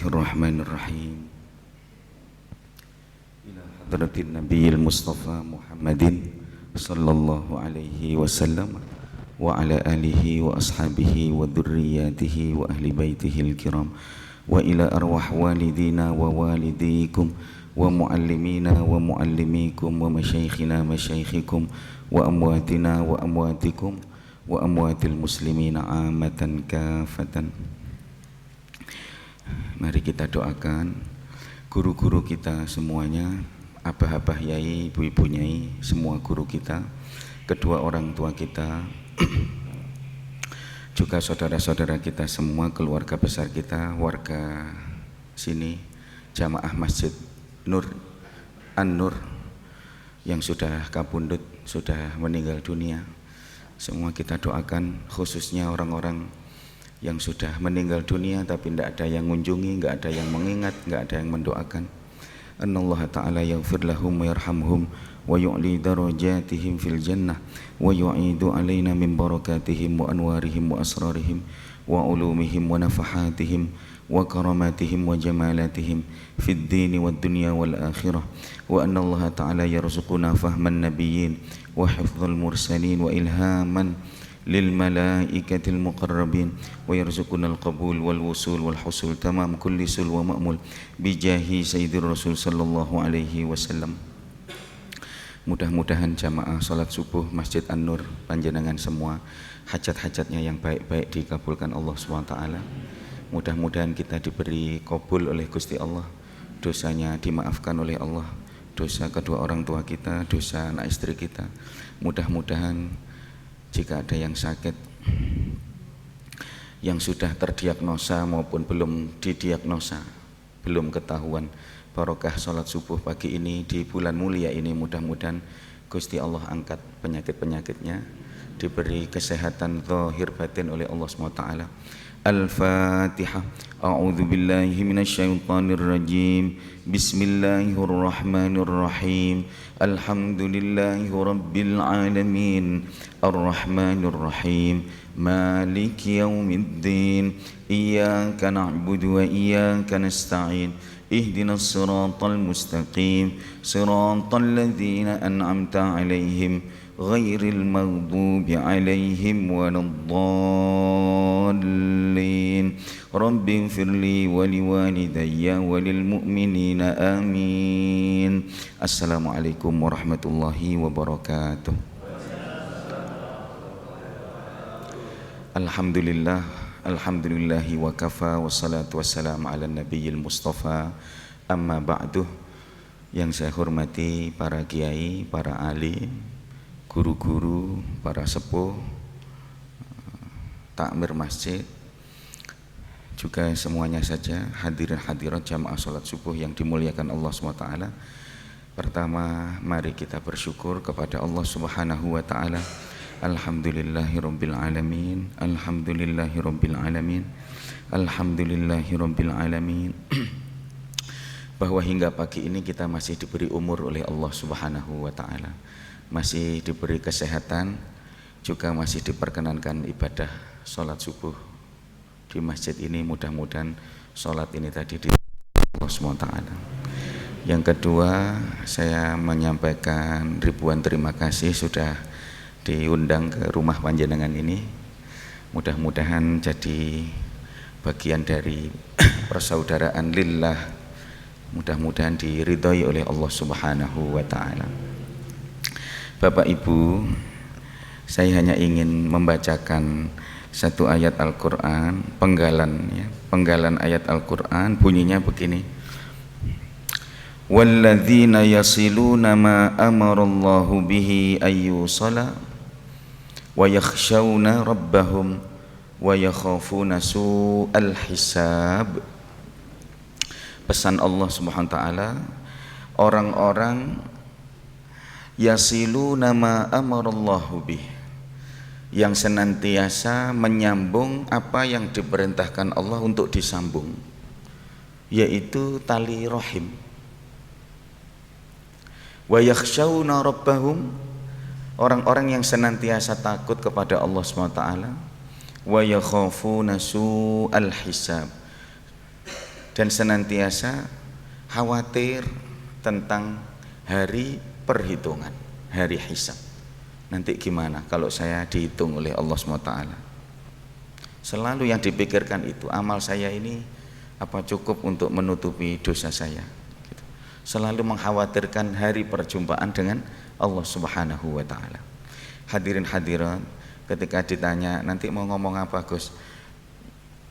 Bismillahirrahmanirrahim. Ila hadratin Nabiyil Mustafa Muhammadin sallallahu alaihi wasallam wa ala alihi wa ashabihi wa dhurriyyatihi wa ahli baitihil kiram wa ila arwah walidina wa walidikum wa muallimina wa muallimikum wa masyaikhina masyaikhikum wa amwatina wa amwatikum wa amwatil muslimina amatan kafatan. Mari kita doakan guru-guru kita semuanya, abah-abah yai, ibu-ibu nyai, semua guru kita, kedua orang tua kita, juga saudara-saudara kita semua, keluarga besar kita, warga sini, jamaah Masjid Nur An-Nur yang sudah kabundut, sudah meninggal dunia. Semua kita doakan, khususnya orang-orang yang sudah meninggal dunia tapi tidak ada yang mengunjungi, tidak ada yang mengingat, tidak ada yang mendoakan. Anallaha ta'ala yaghfir lahum wa yarhamhum wa yu'li darajatihim fil jannah wa yu'idu alaina min barakatihim wa anwarihim wa asrarihim wa ulumihim wa nafahatihim wa karamatihim wa jamalatihim fid dini wad dunya wal akhirah wa anallaha ta'ala yarzuquna fahman nabiyyin wa hifdzal mursalin wa ilhaman lil malaikatil muqarrabin wa yarzuqunal qabul wal wusul wal husul tamam kulli sul wa ma'mul bijahi sayyidir rasul sallallahu alaihi wasallam. Mudah-mudahan jamaah salat subuh Masjid An-Nur panjenengan semua hajat-hajatnya yang baik-baik dikabulkan Allah SWT. Mudah-mudahan kita diberi qabul oleh Gusti Allah, dosanya dimaafkan oleh Allah, dosa kedua orang tua kita, dosa anak istri kita. Mudah-mudahan jika ada yang sakit, yang sudah terdiagnosa maupun belum didiagnosa, belum ketahuan, barokah sholat subuh pagi ini di bulan mulia ini, mudah-mudahan Gusti Allah angkat penyakit-penyakitnya, diberi kesehatan zahir batin oleh Allah SWT. Al-Fatihah. A'udzu billahi minasyaitonir rajim. Bismillahirrahmanirrahim. Alhamdulillahi rabbil alamin. Ar-Rahmanir Rahim. Maliki yaumiddin. Iyyaka na'budu wa iyyaka nasta'in. Ihdinas siratal mustaqim. Siratal ladzina an'amta 'alaihim ghairil maghdubi 'alaihim waladdallin. Rabbi ighfirli wa liwalidayya wa lil mu'minina amin. Assalamualaikum warahmatullahi wabarakatuh. Alhamdulillah, alhamdulillahi wa kafa, wassalatu wassalamu ala nabiyil mustafa, amma ba'du. Yang saya hormati para kiai, para alim, guru-guru, para sepuh, takmir masjid, juga semuanya saja hadirin hadirat jamaah salat subuh yang dimuliakan Allah SWT. Pertama, mari kita bersyukur kepada Allah Subhanahu wa taala. Alhamdulillahirabbil alamin. Alhamdulillahirabbil alamin. Alhamdulillahirabbil alamin. Bahwa hingga pagi ini kita masih diberi umur oleh Allah Subhanahu wa taala. Masih diberi kesehatan, juga masih diperkenankan ibadah salat subuh di masjid ini. Mudah-mudahan salat ini tadi di Allah SWT. Yang kedua, saya menyampaikan ribuan terima kasih sudah diundang ke rumah panjenengan ini. Mudah-mudahan jadi bagian dari persaudaraan lillah. Mudah-mudahan diridhoi oleh Allah Subhanahu wa taala. Bapak Ibu, saya hanya ingin membacakan satu ayat Al-Quran, penggalan ayat Al-Quran, bunyinya begini. Walladzina yasiluna ma amarallahu bihi ayyusala wa yakhshawna rabbahum wa yakhafuna su'al hisab. Pesan Allah Subhanahu wa taala, orang-orang yasiluna ma amarallahu bihi, yang senantiasa menyambung apa yang diperintahkan Allah untuk disambung, yaitu tali rahim. Wa yakhshawna rabbahum, orang-orang yang senantiasa takut kepada Allah SWT. Wa yakhafuna su'al hisab, dan senantiasa khawatir tentang hari perhitungan, hari hisab. Nanti gimana kalau saya dihitung oleh Allah SWT? Selalu yang dipikirkan itu, amal saya ini apa cukup untuk menutupi dosa saya? Gitu. Selalu mengkhawatirkan hari perjumpaan dengan Allah Subhanahu wa Ta'ala. Hadirin hadirat, ketika ditanya nanti mau ngomong apa Gus,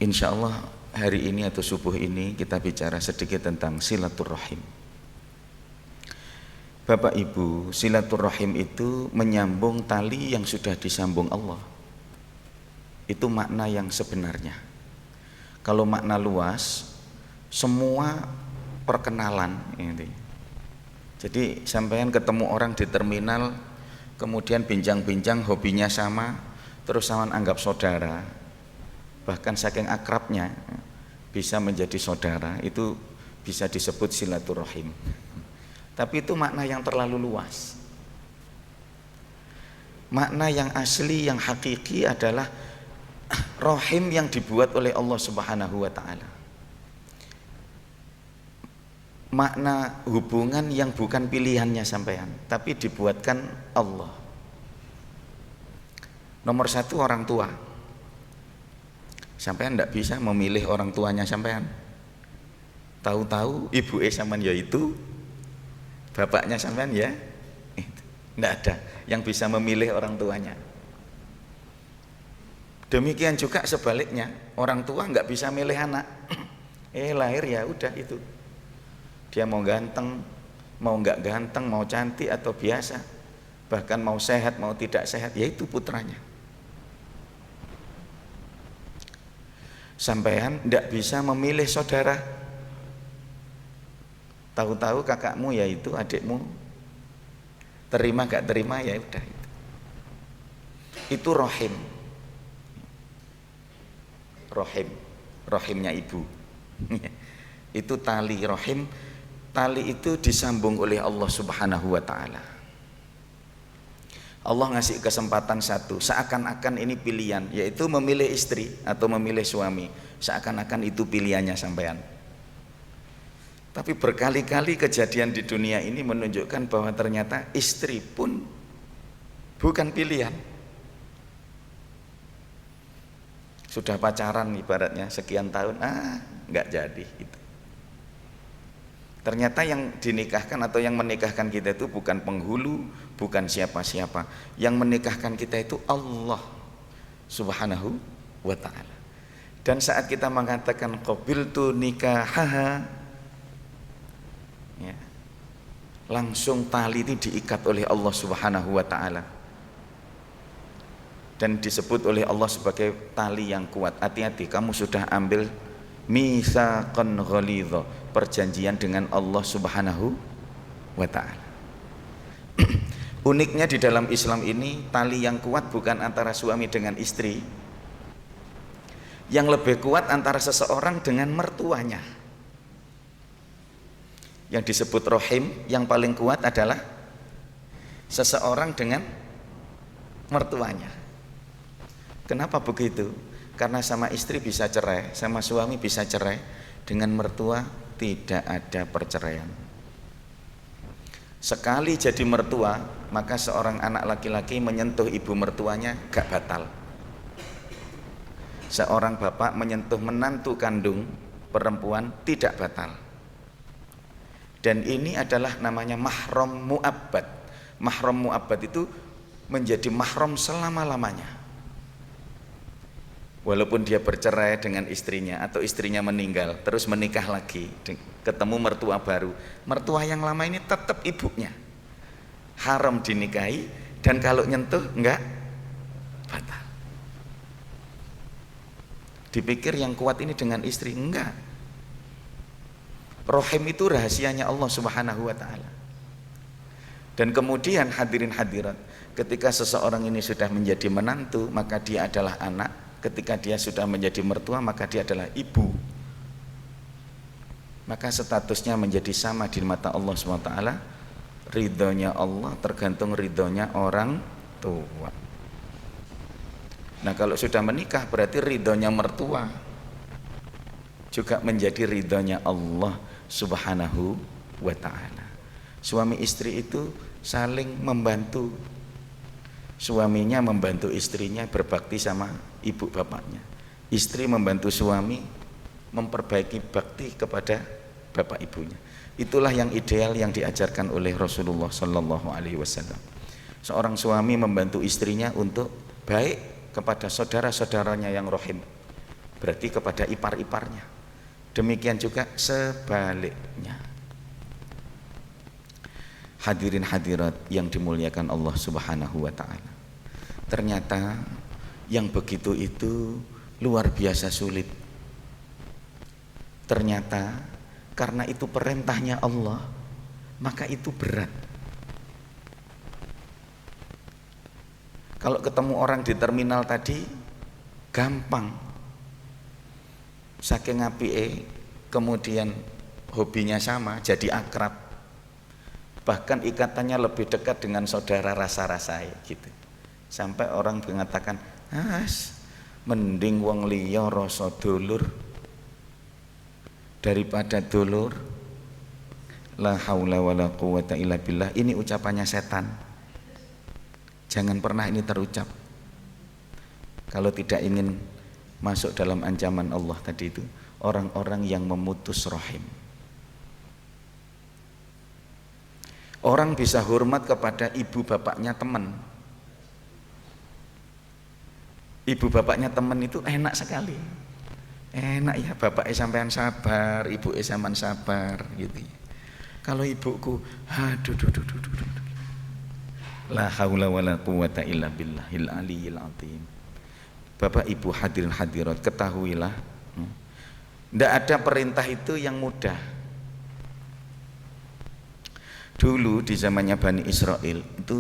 insya Allah hari ini atau subuh ini kita bicara sedikit tentang silaturrahim. Bapak Ibu, silaturrahim itu menyambung tali yang sudah disambung Allah. Itu makna yang sebenarnya. Kalau makna luas, semua perkenalan ini. Jadi sampean ketemu orang di terminal, kemudian bincang-bincang, hobinya sama, terus sampean anggap saudara, bahkan saking akrabnya bisa menjadi saudara, itu bisa disebut silaturrahim. Tapi itu makna yang terlalu luas. Makna yang asli, yang hakiki adalah rahim yang dibuat oleh Allah Subhanahu wa Ta'ala. Makna hubungan yang bukan pilihannya sampean, tapi dibuatkan Allah. Nomor satu, orang tua. Sampean tidak bisa memilih orang tuanya sampean. Tahu-tahu ibu sampean yaitu bapaknya sampean ya, tidak ada yang bisa memilih orang tuanya. Demikian juga sebaliknya, orang tua nggak bisa milih anak. Lahir ya udah itu. Dia mau ganteng, mau nggak ganteng, mau cantik atau biasa, bahkan mau sehat, mau tidak sehat, yaitu putranya. Sampean tidak bisa memilih saudara. Tahu-tahu kakakmu yaitu adikmu, terima gak terima ya udah itu rahim. Rahimnya ibu. Itu tali rahim. Tali itu disambung oleh Allah Subhanahu wa Ta'ala. Allah ngasih kesempatan satu, seakan-akan ini pilihan, yaitu memilih istri atau memilih suami. Seakan-akan itu pilihannya sampean. Tapi berkali-kali kejadian di dunia ini menunjukkan bahwa ternyata istri pun bukan pilihan. Sudah pacaran ibaratnya sekian tahun, nggak jadi gitu. Ternyata yang dinikahkan atau yang menikahkan kita itu bukan penghulu, bukan siapa-siapa. Yang menikahkan kita itu Allah Subhanahu wa Ta'ala. Dan saat kita mengatakan qabiltu nikahaha, ya, langsung tali itu diikat oleh Allah Subhanahu wa Ta'ala dan disebut oleh Allah sebagai tali yang kuat. Hati-hati, kamu sudah ambil mitsaqan ghalidha, perjanjian dengan Allah Subhanahu wa Ta'ala. Uniknya di dalam Islam ini, tali yang kuat bukan antara suami dengan istri, yang lebih kuat antara seseorang dengan mertuanya. Yang disebut rahim yang paling kuat adalah seseorang dengan mertuanya. Kenapa begitu? Karena sama istri bisa cerai, sama suami bisa cerai, dengan mertua tidak ada perceraian. Sekali jadi mertua, maka seorang anak laki-laki menyentuh ibu mertuanya gak batal. Seorang bapak menyentuh menantu kandung perempuan tidak batal. Dan ini adalah namanya mahram mu'abbad. Mahram mu'abbad itu menjadi mahram selama-lamanya. Walaupun dia bercerai dengan istrinya atau istrinya meninggal, terus menikah lagi, ketemu mertua baru, mertua yang lama ini tetap ibunya. Haram dinikahi, dan kalau nyentuh enggak batal. Dipikir yang kuat ini dengan istri, enggak. Rahim itu rahasianya Allah Subhanahu wa Ta'ala. Dan kemudian hadirin hadirat, ketika seseorang ini sudah menjadi menantu, maka dia adalah anak. Ketika dia sudah menjadi mertua, maka dia adalah ibu. Maka statusnya menjadi sama di mata Allah SWT. Ridhonya Allah tergantung ridhonya orang tua. Nah kalau sudah menikah berarti ridhonya mertua. juga menjadi ridhonya Allah Subhanahu wa ta'ala. Suami istri itu saling membantu. Suaminya membantu istrinya berbakti sama ibu bapaknya. Istri membantu suami memperbaiki bakti kepada bapak ibunya. Itulah yang ideal yang diajarkan oleh Rasulullah Sallallahu Alaihi Wasallam. Seorang suami membantu istrinya untuk baik kepada saudara-saudaranya yang rohim, berarti kepada ipar-iparnya. Demikian juga sebaliknya. Hadirin hadirat yang dimuliakan Allah Subhanahu wa ta'ala, ternyata yang begitu itu luar biasa sulit. Ternyata karena itu perintahnya Allah, maka itu berat. Kalau ketemu orang di terminal tadi gampang, saking apike, kemudian hobinya sama, jadi akrab, bahkan ikatannya lebih dekat dengan saudara rasa-rasai gitu. Sampai orang mengatakan, mending wong liya rasa dulur daripada dulur. La haula wala quwata illa billah. Ini ucapannya setan. Jangan pernah ini terucap. Kalau tidak ingin masuk dalam ancaman Allah tadi itu, orang-orang yang memutus rahim. Orang bisa hormat kepada ibu bapaknya teman. Ibu bapaknya teman itu enak sekali. Enak ya, bapaknya sampean sabar, ibu sampean sabar gitu. Kalau ibuku, aduh. La haula wala quwata illa billahil aliyil azim. Bapak Ibu hadirin hadirat, ketahuilah, tidak ada perintah itu yang mudah. Dulu di zamannya Bani Israel itu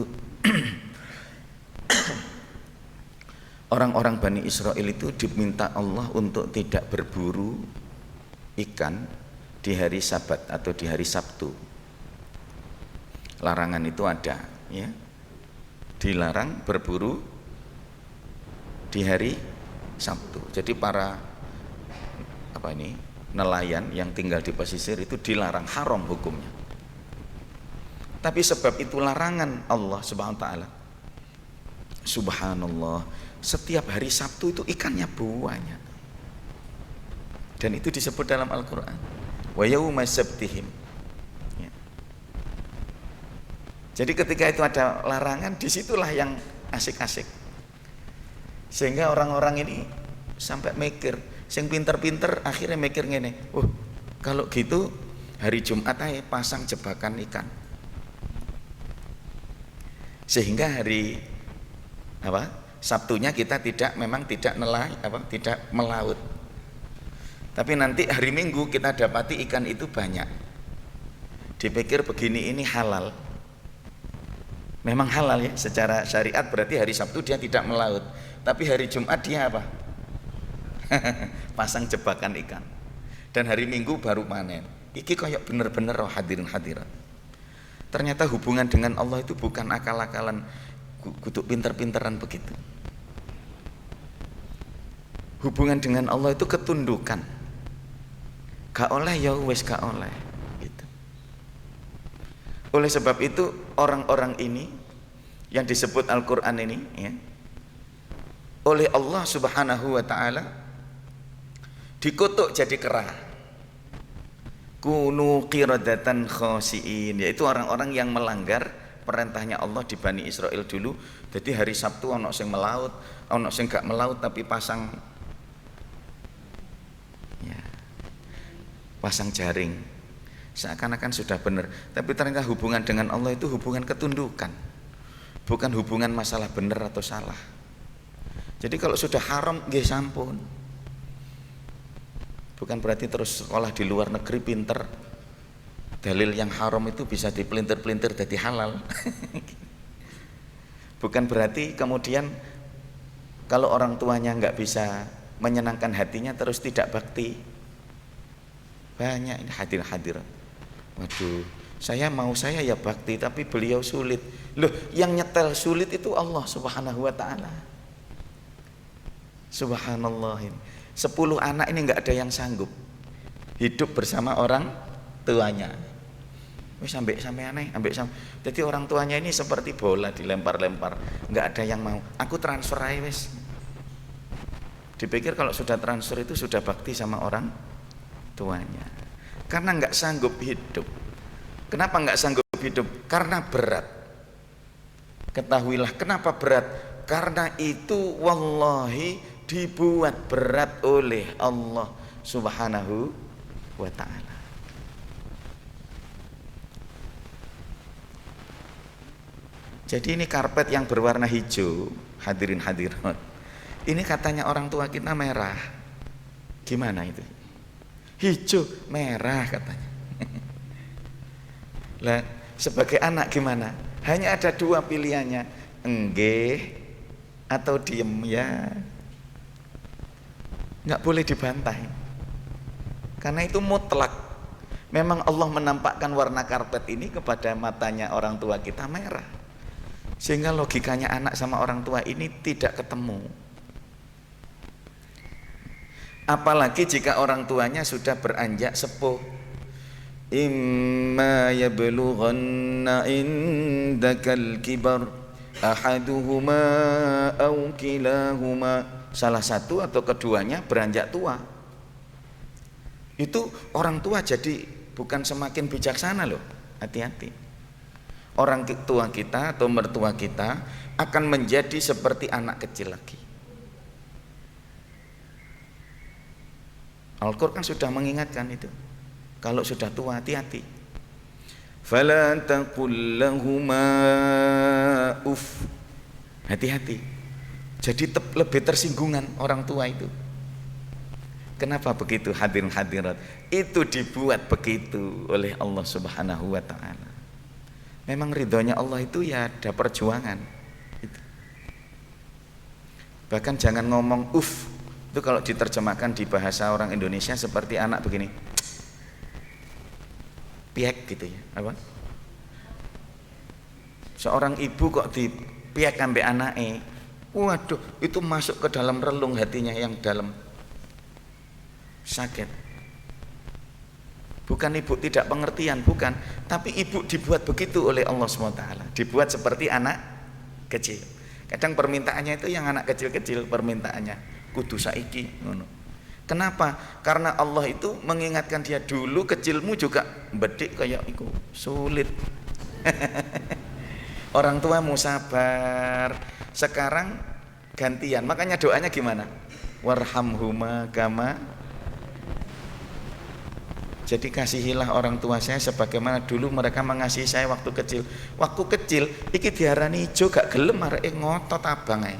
orang-orang Bani Israel itu diminta Allah untuk tidak berburu ikan di hari Sabat atau di hari Sabtu. Larangan itu ada, ya. Dilarang berburu di hari Sabtu. Jadi para nelayan yang tinggal di pesisir itu dilarang, haram hukumnya. Tapi sebab itu larangan Allah Subhanahu wa ta'ala, subhanallah, setiap hari Sabtu itu ikannya banyak. Dan itu disebut dalam Al-Quran, wa yauma sabtihim. Ya. Jadi ketika itu ada larangan, disitulah yang asik-asik. Sehingga orang-orang ini sampai mikir, sing pinter-pinter akhirnya mikir ngene, kalau gitu hari Jumat aja pasang jebakan ikan. Sehingga hari Sabtunya kita tidak melaut. Tapi nanti hari Minggu kita dapati ikan itu banyak. Dipikir begini, ini halal. Memang halal ya, secara syariat berarti hari Sabtu dia tidak melaut. Tapi hari Jumat dia apa? Pasang jebakan ikan. Dan hari Minggu baru panen. Iki kayak bener-bener hadirin hadirat. Ternyata hubungan dengan Allah itu bukan akal-akalan, kudu pinter-pinteran begitu. Hubungan dengan Allah itu ketundukan. Gak oleh ya wis gak oleh gitu. Oleh sebab itu orang-orang ini yang disebut Al-Quran ini, ya, oleh Allah Subhanahu wa ta'ala dikutuk jadi kera. Kunu qiradatan khasiin, yaitu orang-orang yang melanggar perintahnya Allah di Bani Israel dulu. Jadi hari Sabtu ono sing melaut, ono sing gak melaut tapi pasang jaring, seakan-akan sudah benar. Tapi ternyata hubungan dengan Allah itu hubungan ketundukan, bukan hubungan masalah benar atau salah. Jadi kalau sudah haram, nggih sampun. Bukan berarti terus sekolah di luar negeri pinter, dalil yang haram itu bisa dipelintir-pelintir jadi halal. Bukan berarti kemudian kalau orang tuanya nggak bisa menyenangkan hatinya terus tidak bakti. Banyak ini hadir-hadir. Waduh, saya ya bakti tapi beliau sulit. Loh, yang nyetel sulit itu Allah Subhanahu wa ta'ala. Subhanallah. 10 anak ini nggak ada yang sanggup. hidup bersama orang tuanya. Wis ambek sampeane, jadi orang tuanya ini seperti bola dilempar-lempar, nggak ada yang mau. Aku transfer aja wis. Dipikir kalau sudah transfer itu sudah bakti sama orang tuanya. Karena nggak sanggup hidup. Kenapa nggak sanggup hidup? Karena berat. Ketahuilah kenapa berat? Karena itu wallahi dibuat berat oleh Allah Subhanahu wa ta'ala. Jadi ini karpet yang berwarna hijau, hadirin hadirat. Ini katanya orang tua kita merah. Gimana itu? Hijau, merah katanya. Lah, sebagai anak gimana? Hanya ada dua pilihannya, enggeh atau diem ya. Nggak boleh dibantai. Karena itu mutlak. Memang Allah menampakkan warna karpet ini kepada matanya orang tua kita merah. Sehingga logikanya anak sama orang tua ini tidak ketemu. Apalagi jika orang tuanya sudah beranjak sepuh. Imma yablughanna indakal kibar ahaduhuma aw kilahuma. Salah satu atau keduanya beranjak tua. Itu orang tua jadi bukan semakin bijaksana loh. Hati-hati. Orang tua kita atau mertua kita akan menjadi seperti anak kecil lagi. Al-Quran sudah mengingatkan itu. Kalau sudah tua hati-hati. Fala taqul lahuma uff. Hati-hati. Jadi lebih tersinggungan orang tua itu. Kenapa begitu hadirin hadirat? Itu dibuat begitu oleh Allah Subhanahu wa ta'ala. Memang ridhonya Allah itu ya ada perjuangan itu. Bahkan jangan ngomong uff. Itu kalau diterjemahkan di bahasa orang Indonesia seperti anak begini, piek gitu ya, apa? Seorang ibu kok dipiek sampai anaknya, waduh, itu masuk ke dalam relung hatinya yang dalam, sakit. Bukan ibu tidak pengertian, bukan, tapi ibu dibuat begitu oleh Allah SWT, dibuat seperti anak kecil. Kadang permintaannya itu yang anak kecil-kecil, permintaannya kudu saiki ngono. Kenapa? Karena Allah itu mengingatkan dia, dulu kecilmu juga bedik kayak itu, sulit. Orang tuamu sabar, sekarang gantian. Makanya doanya gimana? Warhamhuma kama. Jadi kasihilah orang tua saya sebagaimana dulu mereka mengasihi saya waktu kecil. Waktu kecil iki diarani ijo gak gelem areke ngotot abang ae.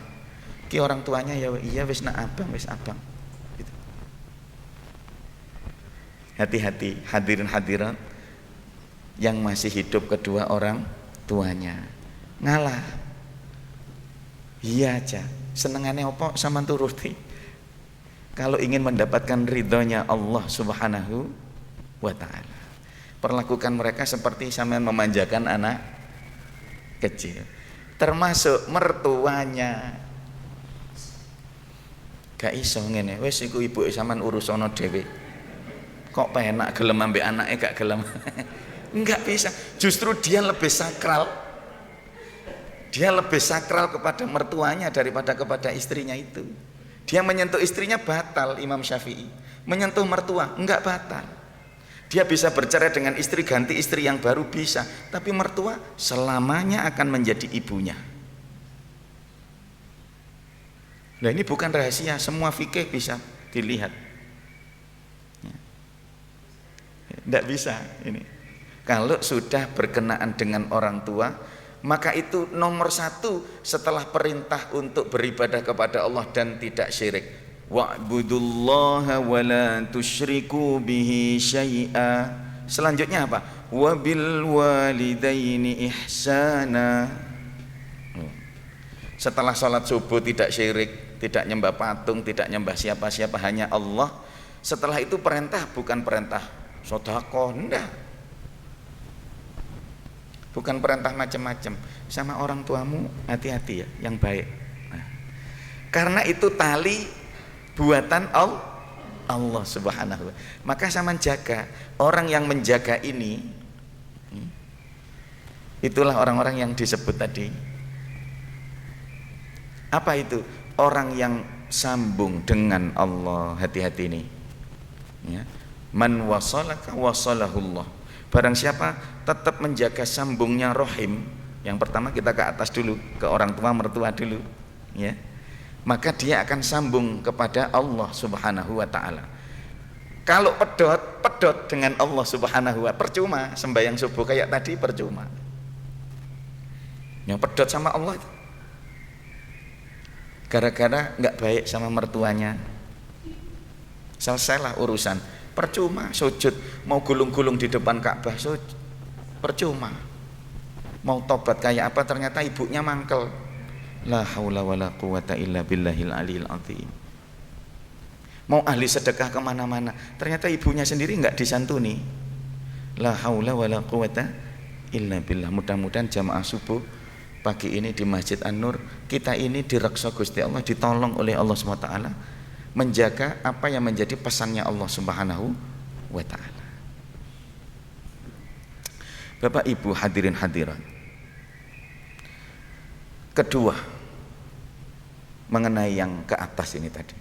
Ki orang tuanya ya iya wis nak abang, wis abang. Gitu. Hati-hati hadirin hadirat yang masih hidup kedua orang tuanya. Ngalah. Iya aja. Senengane opo sampean turuti. Kalau ingin mendapatkan ridhonya Allah Subhanahu wa ta'ala, perlakukan mereka seperti sampean memanjakan anak kecil, termasuk mertuanya. Gak iso ngene, wis iku ibuke sampean urusono dhewe. Kok penak gelem ambek anake gak gelem. Enggak bisa. Justru dia lebih sakral. Dia lebih sakral kepada mertuanya daripada kepada istrinya itu. Dia menyentuh istrinya batal, Imam Syafi'i. Menyentuh mertua enggak batal. Dia bisa bercerai dengan istri, ganti istri yang baru bisa, tapi mertua selamanya akan menjadi ibunya. Nah ini bukan rahasia, semua fikih bisa dilihat. Tidak bisa ini. Kalau sudah berkenaan dengan orang tua, maka itu nomor satu setelah perintah untuk beribadah kepada Allah dan tidak syirik. Wa'budullaha wa la tusyriku bihi syai'a. Selanjutnya apa? Wabil walidaini ihsana. Setelah sholat subuh tidak syirik, tidak nyembah patung, tidak nyembah siapa-siapa, hanya Allah. Setelah itu perintah, bukan perintah sedekah, enggak. Bukan perintah macam-macam. Sama orang tuamu hati-hati ya, yang baik. Nah, karena itu tali buatan Allah Subhanahu wa. Maka sama jaga orang yang menjaga ini, itulah orang-orang yang disebut tadi. Apa itu? Orang yang sambung dengan Allah. Hati-hati ini ya. Man wasalaka wasalahullah. Barang siapa tetap menjaga sambungnya rahim, yang pertama kita ke atas dulu, ke orang tua mertua dulu ya, maka dia akan sambung kepada Allah Subhanahu wa ta'ala. Kalau pedot dengan Allah Subhanahu wa ta'ala, percuma sembahyang subuh kayak tadi, percuma. Yang pedot sama Allah itu gara-gara nggak baik sama mertuanya, selesailah urusan. Percuma sujud, mau gulung-gulung di depan Ka'bah, percuma. Mau tobat kayak apa, ternyata ibunya mangkel. La haula wala quwata illa billahil aliyil azim. Mau ahli sedekah kemana-mana, ternyata ibunya sendiri nggak disantuni. La haula wala quwata illa billah. Mudah-mudahan jamaah subuh pagi ini di Masjid An-Nur, kita ini direksa Gusti Allah, ditolong oleh Allah SWT menjaga apa yang menjadi pesannya Allah Subhanahu wa ta'ala. Bapak Ibu hadirin hadirat, kedua mengenai yang ke atas ini tadi,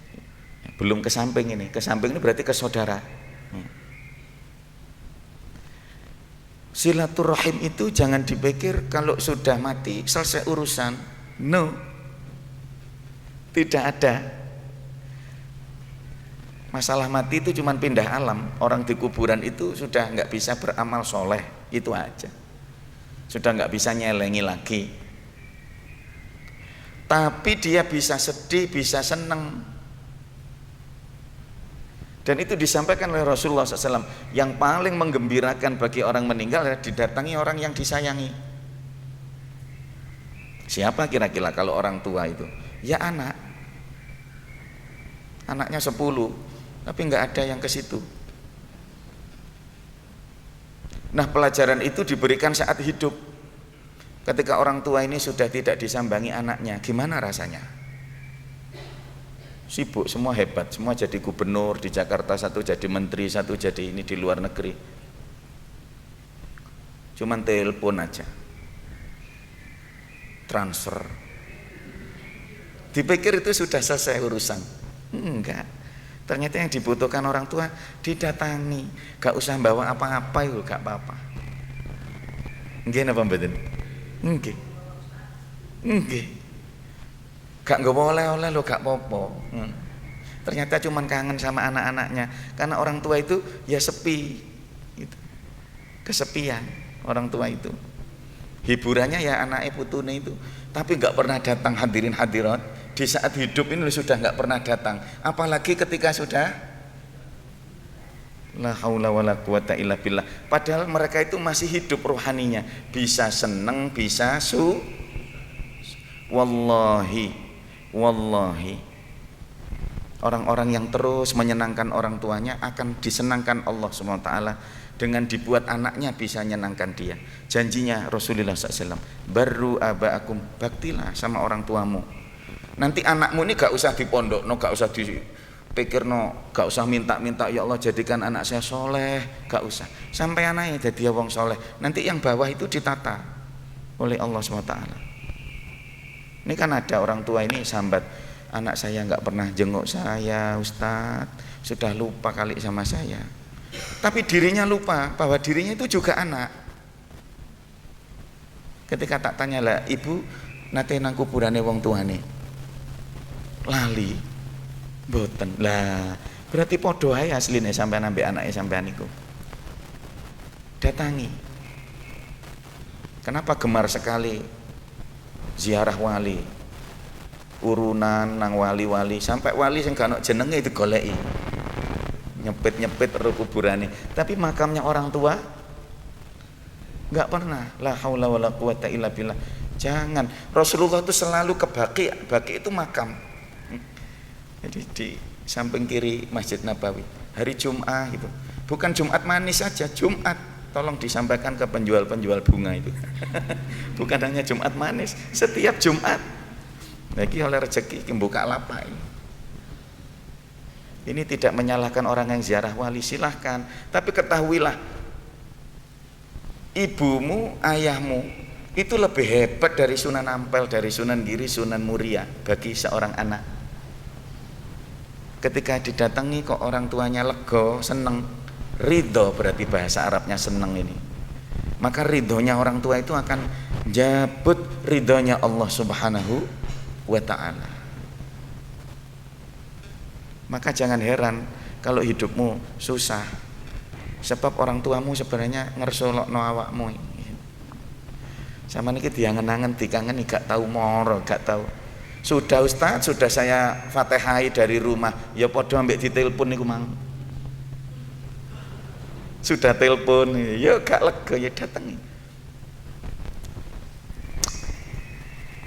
belum ke samping ini. Ke samping ini berarti ke saudara. Silaturahim itu jangan dipikir kalau sudah mati selesai urusan. No, tidak ada. Masalah mati itu cuma pindah alam. Orang di kuburan itu sudah nggak bisa beramal soleh, itu aja. Sudah nggak bisa nyelengi lagi. Tapi dia bisa sedih, bisa seneng. Dan itu disampaikan oleh Rasulullah SAW. Yang paling menggembirakan bagi orang meninggal adalah didatangi orang yang disayangi. Siapa kira-kira kalau orang tua itu? Ya anak. Anaknya 10, tapi nggak ada yang ke situ. Nah, pelajaran itu diberikan saat hidup. Ketika orang tua ini sudah tidak disambangi anaknya, gimana rasanya? Sibuk, semua hebat, semua jadi gubernur di Jakarta, satu jadi menteri, satu jadi ini di luar negeri. Cuman telepon aja, transfer. Dipikir itu sudah selesai urusan. Enggak. Ternyata yang dibutuhkan orang tua didatangi, gak usah bawa apa-apa itu, gak apa-apa. Nggih napa mboten? Nggih. Nggih. Gak nggawa oleh-oleh lho, gak apa-apa. Ternyata cuman kangen sama anak-anaknya, karena orang tua itu ya sepi gitu. Kesepian orang tua itu. Hiburannya ya anaknya putune itu, tapi gak pernah datang. Hadirin hadirat, di saat hidup ini sudah nggak pernah datang, apalagi ketika sudah la haula wala quwata illa billah. Padahal mereka itu masih hidup rohaninya, bisa seneng, bisa wallahi orang-orang yang terus menyenangkan orang tuanya akan disenangkan Allah SWT dengan dibuat anaknya bisa menyenangkan dia. Janjinya Rasulullah SAW, baru abaakum, baktilah sama orang tuamu. Nanti anakmu ini gak usah dipondok, gak usah dipikir, gak usah minta-minta ya Allah jadikan anak saya soleh, gak usah. Sampai anaknya jadi wong soleh, nanti yang bawah itu ditata oleh Allah SWT. Ini kan ada orang tua ini sambat, anak saya gak pernah jenguk saya Ustadz, sudah lupa kali sama saya. Tapi dirinya lupa bahwa dirinya itu juga anak. Ketika tak tanya lah, ibu nate nang kuburane wong tuane lali boten lah, berarti podo ae asline sampean ambek anake sampean niku. Datangi. Kenapa gemar sekali ziarah wali, urunan nang wali-wali, sampai wali sing gak ono jenenge digoleki, nyepit-nyepit ro kuburane, tapi makamnya orang tua nggak pernah. La haula wala quwata illa billah. Jangan. Rasulullah itu selalu ke Baqi itu makam. Jadi di samping kiri Masjid Nabawi. Hari Jumat itu. Bukan Jumat manis saja, Jumat. Tolong disampaikan ke penjual-penjual bunga itu. Bukan hanya Jumat manis, setiap Jumat. Lagi oleh rezeki buka lapak. Ini tidak menyalahkan orang yang ziarah wali, silahkan, tapi ketahuilah ibumu, ayahmu itu lebih hebat dari Sunan Ampel, dari Sunan Giri, Sunan Muria bagi seorang anak. Ketika didatangi kok orang tuanya lega, seneng, ridho, berarti bahasa Arabnya seneng ini, maka ridhonya orang tua itu akan jabut ridhonya Allah Subhanahu wa ta'ala. Maka jangan heran kalau hidupmu susah, sebab orang tuamu sebenarnya ngersolokno awakmu. Sama niki diangen-angen dikangeni gak tahu moro, gak tahu. Sudah Ustaz, sudah saya Fatihai dari rumah, ya padha ambek ditelepon niku mang. Sudah telepon, ya gak lega, ya datangi.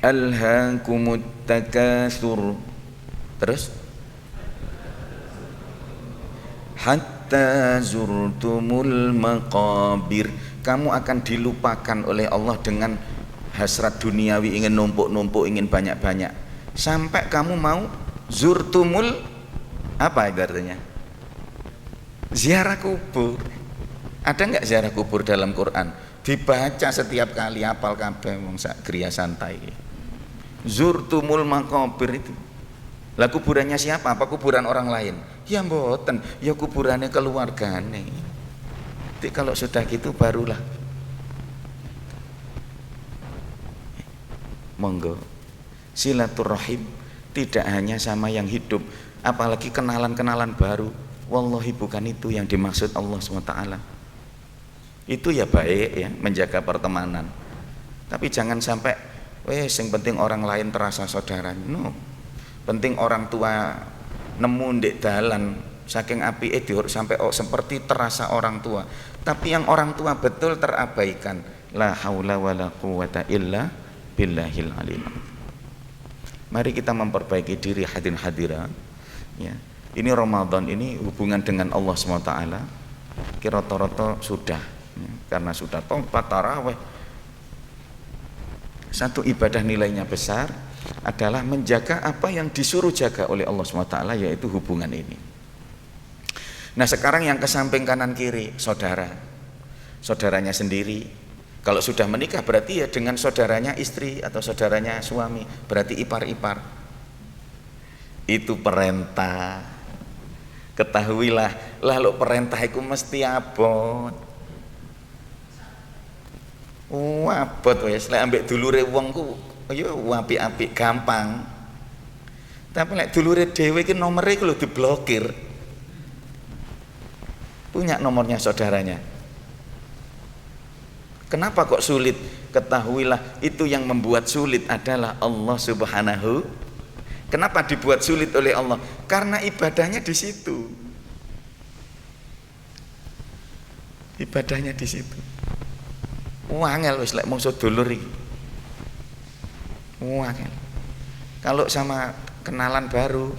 Alhaakumut takatsur. Terus hatta zurtumul maqabir, kamu akan dilupakan oleh Allah dengan hasrat duniawi, ingin numpuk-numpuk, ingin banyak-banyak, sampai kamu mau zurtumul, apa itu artinya? Ziarah kubur. Ada nggak ziarah kubur dalam Quran? Dibaca setiap kali, apal kabeh wong sak griya santai. Zurtumul maqabir itu. Lah kuburannya siapa? Apa kuburan orang lain? Ya mboten, ya kuburannya keluargane. Jadi kalau sudah gitu barulah monggo silaturahim, tidak hanya sama yang hidup, apalagi kenalan-kenalan baru. Wallahi bukan itu yang dimaksud Allah SWT. Itu ya baik ya, menjaga pertemanan, tapi jangan sampai yang penting orang lain terasa saudara. No, penting orang tua nemu ndek dalan saking apike diurut sampai seperti terasa orang tua, tapi yang orang tua betul terabaikan. La haula wala quwata illa billahil alim. Mari kita memperbaiki diri hadirin hadirat ya. Ini Ramadan ini hubungan dengan Allah SWT kira-kira sudah ya, karena sudah tobat tarawih. Satu ibadah nilainya besar adalah menjaga apa yang disuruh jaga oleh Allah SWT, yaitu hubungan ini. Nah sekarang yang ke samping kanan kiri, saudaranya sendiri. Kalau sudah menikah berarti ya dengan saudaranya istri atau saudaranya suami, berarti ipar-ipar. Itu perintah. Ketahuilah, lalu perintah itu mesti abot. Abot wis, lek ambek dulure wong ku ya apik-apik gampang. Tapi lek dulure dhewe iki nomere ku lho diblokir. Punya nomornya saudaranya. Kenapa kok sulit? Ketahuilah itu yang membuat sulit adalah Allah Subhanahu. Kenapa dibuat sulit oleh Allah? Karena ibadahnya di situ. Ibadahnya di situ. Wangel wis lek mungsuh dulur iki. Wangel. Kalau sama kenalan baru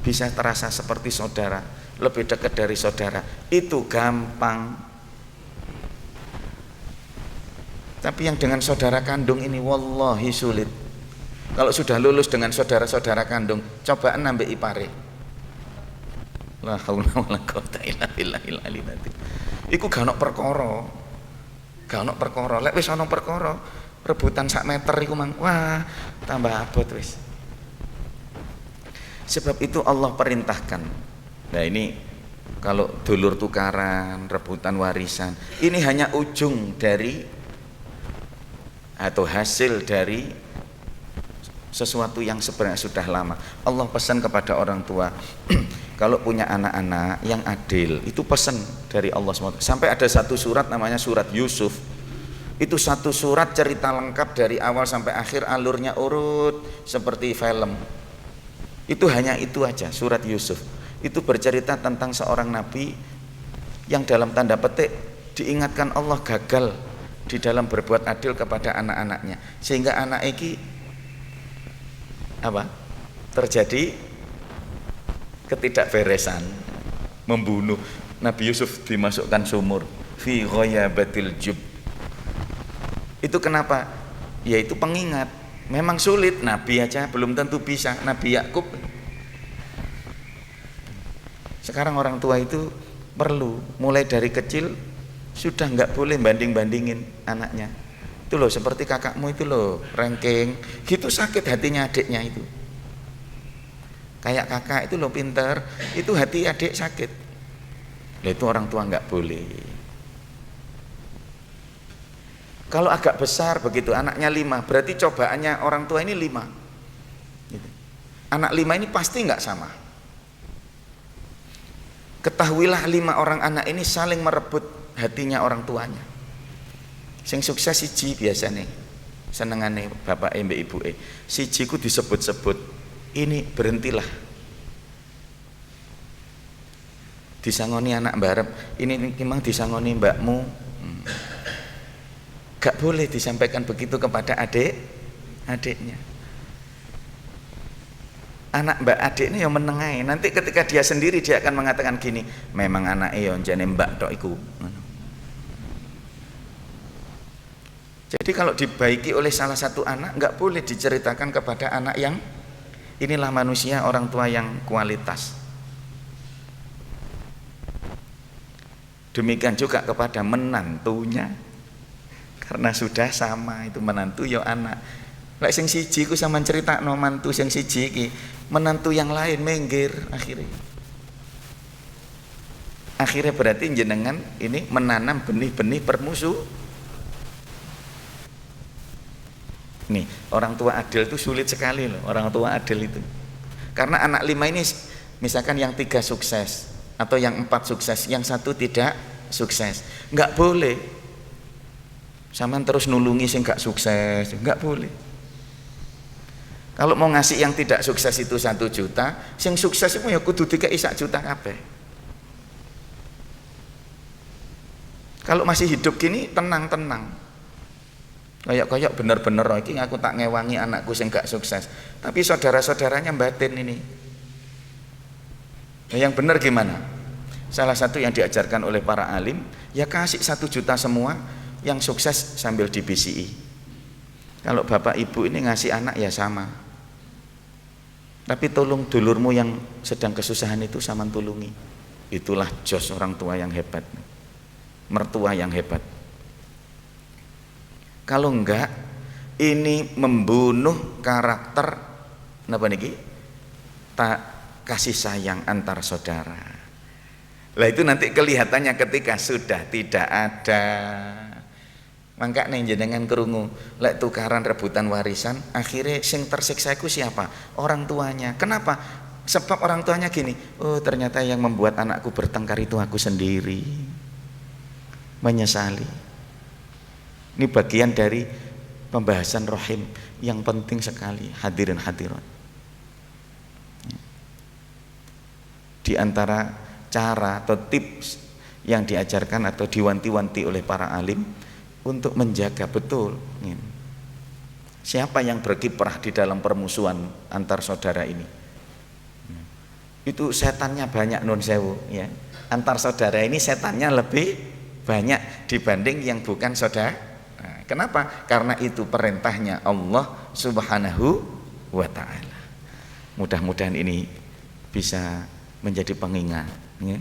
bisa terasa seperti saudara, lebih dekat dari saudara. Itu gampang. Tapi yang dengan saudara kandung ini wallahi sulit. Kalau sudah lulus dengan saudara-saudara kandung, cobaan nambah ipare. La haula wala quwata illa billahil aliyil azim. Iku gak ono perkara. Gak ono perkara. Lek wis ono perkara, rebutan sak meter iku mang, wah, tambah abot wis. Sebab itu Allah perintahkan. Nah ini kalau dulur tukaran, rebutan warisan, ini hanya ujung dari atau hasil dari sesuatu yang sebenarnya sudah lama. Allah pesan kepada orang tua kalau punya anak-anak yang adil, itu pesan dari Allah SWT. Sampai ada satu surat namanya surat Yusuf. Itu satu surat cerita lengkap dari awal sampai akhir, alurnya urut seperti film. Itu hanya itu aja, surat Yusuf. Itu bercerita tentang seorang nabi yang dalam tanda petik diingatkan Allah gagal di dalam berbuat adil kepada anak-anaknya, sehingga anak iki apa? Terjadi ketidakberesan, membunuh. Nabi Yusuf dimasukkan sumur, fi ghayabatil jub. Itu kenapa? Yaitu pengingat. Memang sulit, Nabi aja belum tentu bisa. Nabi Yakub Sekarang orang tua itu perlu mulai dari kecil sudah nggak boleh banding-bandingin anaknya. Itu loh, seperti kakakmu itu loh, ranking gitu, sakit hatinya adiknya itu. Kayak kakak itu loh pinter, itu hati adik sakit. Nah, itu orang tua nggak boleh. Kalau agak besar begitu, anaknya 5, berarti cobaannya orang tua ini 5 gitu. Anak 5 ini pasti nggak sama. Ketahuilah 5 orang anak ini saling merebut hatinya orang tuanya. Sing sukses siji biasanya senengane bapak mbak ibu siji ku disebut-sebut, ini berhentilah. Disangoni anak barep, ini memang disangoni mbakmu. Gak boleh disampaikan begitu kepada adiknya. Anak mbak adik ini yang menengai. Nanti ketika dia sendiri dia akan mengatakan gini, memang anak yang jane mbak tok iku. Jadi kalau dibaiki oleh salah satu anak, nggak boleh diceritakan kepada anak yang inilah manusia orang tua yang kualitas. Demikian juga kepada menantunya, karena sudah sama itu menantu ya anak. Lek sing siji ku sampean critakno mantu sing siji iki, menantu yang lain minggir akhirnya. Akhirnya berarti jenengan ini menanam benih-benih permusuh. Nih, orang tua adil itu sulit sekali loh, orang tua adil itu. Karena anak 5 ini misalkan yang 3 sukses atau yang 4 sukses, yang 1 tidak sukses. Enggak boleh. Sampean terus nulungi sing gak sukses, enggak boleh. Kalau mau ngasih yang tidak sukses itu 1 juta, sing sukses itu ya kudu dikei 1 juta kabeh. Kalau masih hidup gini tenang-tenang. Kayak bener-bener iki aku tak ngewangi anakku sing gak sukses. Tapi saudara-saudaranya batin ini. Yang bener gimana? Salah satu yang diajarkan oleh para alim, ya kasih 1 juta semua, yang sukses sambil di BCI. Kalau bapak ibu ini ngasih anak ya sama. Tapi tolong dulurmu yang sedang kesusahan itu sama tulungi. Itulah jos orang tua yang hebat, mertua yang hebat. Kalau enggak, ini membunuh karakter napa niki? Tak kasih sayang antar saudara. Lah itu nanti kelihatannya ketika sudah tidak ada. Mangka nih jenengan kerungu, lek tukaran rebutan warisan, akhirnya sing tersiksa itu siapa? Orang tuanya. Kenapa? Sebab orang tuanya gini, oh ternyata yang membuat anakku bertengkar itu aku sendiri. Menyesali. Ini bagian dari pembahasan rahim yang penting sekali, hadirin hadirat. Di antara cara atau tips yang diajarkan atau diwanti-wanti oleh para alim untuk menjaga betul siapa yang berkiprah di dalam permusuhan antar saudara ini. Itu setannya banyak nun sewu ya. Antar saudara ini setannya lebih banyak dibanding yang bukan saudara. Kenapa? Karena itu perintahnya Allah Subhanahu wa ta'ala. Mudah-mudahan ini bisa menjadi pengingat ya?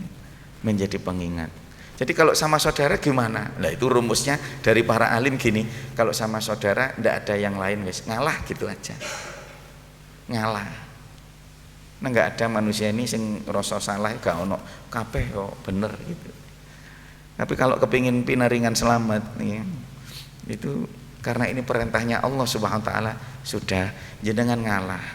Menjadi pengingat. Jadi kalau sama saudara gimana? Nah itu rumusnya dari para alim gini, kalau sama saudara tidak ada yang lain wis ngalah gitu aja. Ngalah. Nah nggak ada manusia ini sing rasa salah gak ono kabeh kok bener gitu. Tapi kalau kepingin pinaringan selamat ya, itu karena ini perintahnya Allah Subhanahu wa ta'ala, sudah jenengan ngalah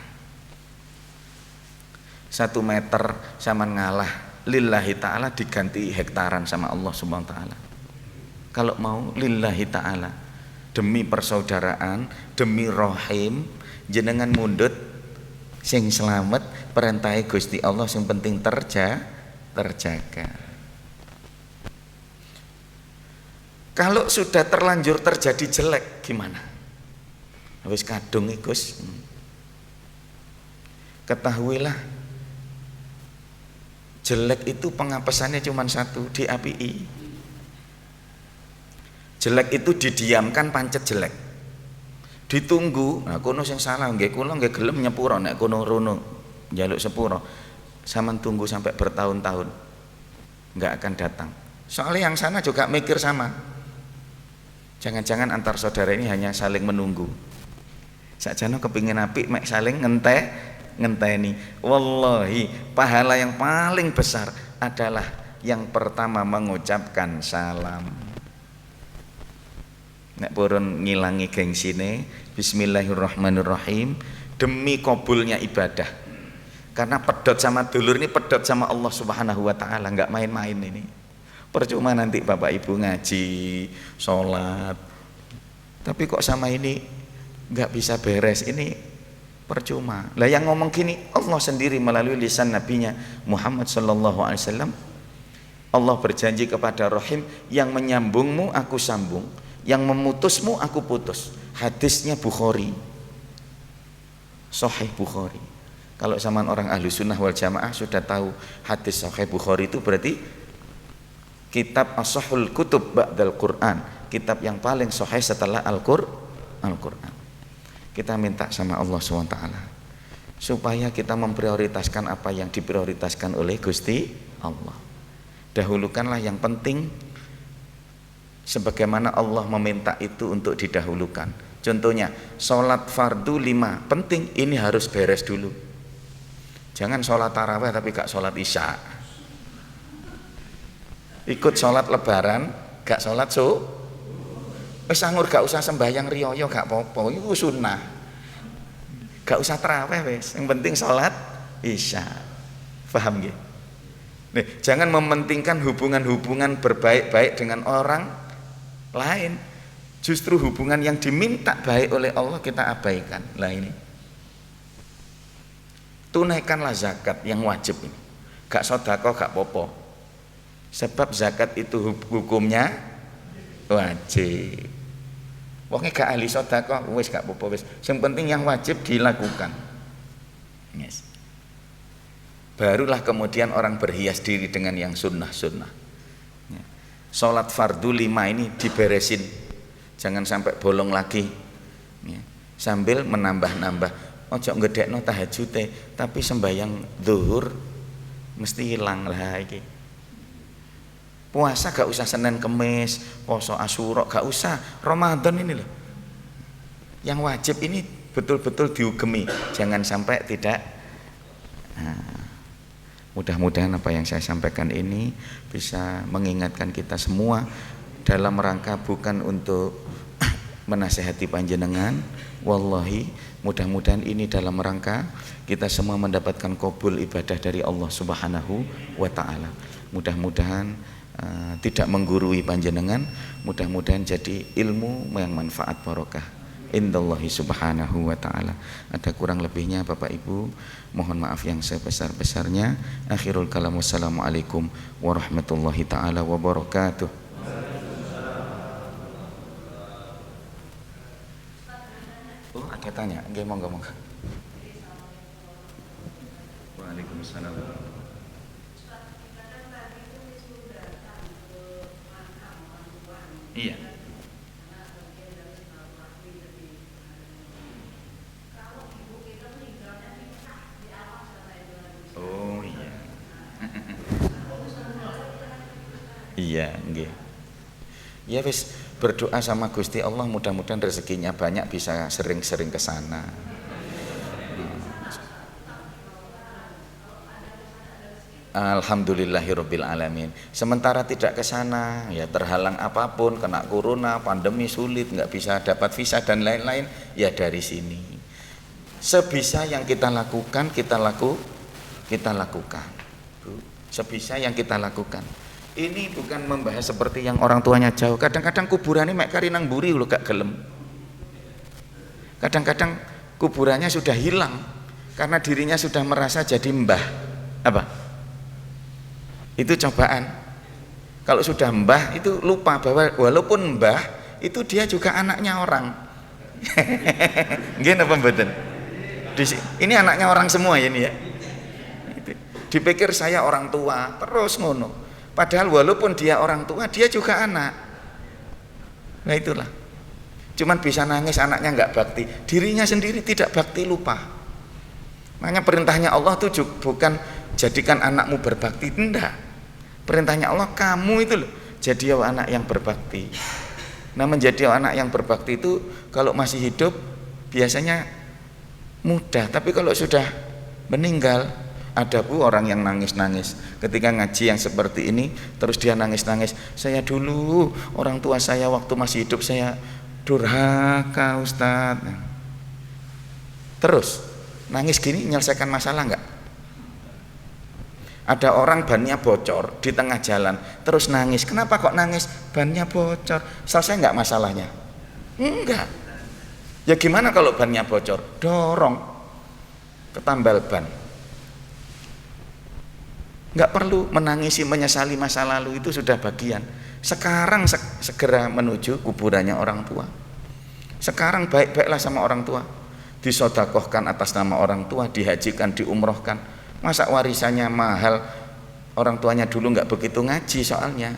1 meter sama ngalah lillahi ta'ala, diganti hektaran sama Allah Subhanahu wa ta'ala. Kalau mau lillahi ta'ala, demi persaudaraan, demi rahim, jenengan mundut sing selamat perintahnya Gusti Allah, sing penting terjaga. Kalau sudah terlanjur terjadi jelek gimana? Wis kadung Gus. Ketahuilah jelek itu pengapesannya cuma 1, diapii. Jelek itu didiamkan pancet jelek. Ditunggu, nah kono sing salah nggih kula nggih gelem nyepuro nek kono rono njaluk sepuro. Saman tunggu sampai bertahun-tahun nggak akan datang. Soalnya yang sana juga mikir sama. Jangan-jangan antar saudara ini hanya saling menunggu. Sakjane kepingin apik mek saling ngenteni. Wallahi pahala yang paling besar adalah yang pertama mengucapkan salam. Nek purun ngilangi gengsine, bismillahirrahmanirrahim, demi kabulnya ibadah. Karena pedot sama dulur ini pedot sama Allah Subhanahu wa taala, nggak main-main ini. Percuma nanti Bapak Ibu ngaji, sholat, tapi kok sama ini nggak bisa beres, ini percuma. Lah yang ngomong gini Allah sendiri melalui lisan nabinya Muhammad sallallahu alaihi wasallam. Allah berjanji kepada Rahim, yang menyambungmu aku sambung, yang memutusmu aku putus. Hadisnya Bukhari, Sahih Bukhari. Kalau zaman orang ahlu sunnah wal jamaah sudah tahu hadis Sahih Bukhari itu berarti kitab as-sahul kutub ba'dal Quran, kitab yang paling sahih setelah Al-Quran. Kita minta sama Allah SWT supaya kita memprioritaskan apa yang diprioritaskan oleh Gusti Allah. Dahulukanlah yang penting sebagaimana Allah meminta itu untuk didahulukan. Contohnya sholat fardu 5 penting, ini harus beres dulu. Jangan sholat tarawih tapi gak sholat isya. Ikut sholat lebaran gak sholat wis anggur gak usah sembahyang riyo gak apa-apa, itu sunnah. Gak usah tarawih wis, yang penting sholat isya. Paham nggih? Nih, jangan mementingkan hubungan-hubungan berbaik-baik dengan orang lain. Justru hubungan yang diminta baik oleh Allah kita abaikan. Lah ini, tunaikanlah zakat yang wajib ini. Gak sedekah gak popo. Sebab zakat itu hukumnya wajib. Wong gak ahli sedekah wis gak popo wis. Yang penting yang wajib dilakukan. Yes. Barulah kemudian orang berhias diri dengan yang sunnah-sunnah. Ya. Sholat fardu 5 ini diberesin. Jangan sampai bolong lagi. Ya. Sambil menambah-nambah. Ojo ngedekno tahajute tapi sembahyang zuhur mesti hilang lah iki. Puasa gak usah Senin Kemis, poso Asyura gak usah, Ramadan ini loh. Yang wajib ini betul-betul diugemi, jangan sampai tidak. Nah, mudah-mudahan apa yang saya sampaikan ini bisa mengingatkan kita semua dalam rangka bukan untuk menasehati panjenengan, wallahi mudah-mudahan ini dalam rangka kita semua mendapatkan qabul ibadah dari Allah Subhanahu wa taala. Mudah-mudahan tidak menggurui panjenengan, mudah-mudahan jadi ilmu yang manfaat barokah indallahi Subhanahu wa taala. Ada kurang lebihnya Bapak Ibu, mohon maaf yang sebesar-besarnya. Akhirul kalam, wassalamualaikum warahmatullahi taala wabarakatuh. Ada tanya, nggih monggo. Waalaikumsalam. Iya. Oh iya. Iya, nggih. Ya wis, berdoa sama Gusti Allah mudah-mudahan rezekinya banyak, bisa sering-sering ke sana. Alhamdulillahirabbil alamin. Sementara tidak ke sana, ya terhalang apapun, kena corona, pandemi sulit, nggak bisa dapat visa dan lain-lain, ya dari sini. Sebisa yang kita lakukan, kita lakukan. Sebisa yang kita lakukan. Ini bukan membahas seperti yang orang tuanya jauh. Kadang-kadang kuburannya mek kari nang mburi lho gak gelem. Kadang-kadang kuburannya sudah hilang karena dirinya sudah merasa jadi mbah. Apa? Itu cobaan. Kalau sudah mbah itu lupa bahwa walaupun mbah itu dia juga anaknya orang. Nggih napa mboten? Ini anaknya orang semua ya ini ya. Dipikir saya orang tua, terus ngono. Padahal walaupun dia orang tua, dia juga anak. Nah itulah. Cuman bisa nangis anaknya nggak bakti, dirinya sendiri tidak bakti, lupa. Makanya perintahnya Allah itu bukan jadikan anakmu berbakti, enggak. Perintahnya Allah, kamu itu loh jadi anak yang berbakti. Nah, menjadi anak yang berbakti itu kalau masih hidup biasanya mudah, tapi kalau sudah meninggal, ada bu orang yang nangis-nangis ketika ngaji yang seperti ini, terus dia nangis-nangis, saya dulu orang tua saya waktu masih hidup saya durhaka Ustadz. Terus nangis gini menyelesaikan masalah enggak? Ada orang bannya bocor di tengah jalan, terus nangis. Kenapa kok nangis? Bannya bocor. Selesai nggak masalahnya? Enggak. Ya gimana kalau bannya bocor? Dorong ke tambal ban. Nggak perlu menangisi, menyesali masa lalu, itu sudah bagian. Sekarang segera menuju kuburannya orang tua. Sekarang baik-baiklah sama orang tua. Disodakohkan atas nama orang tua, dihajikan, diumrohkan. Masa warisannya mahal? Orang tuanya dulu nggak begitu ngaji, soalnya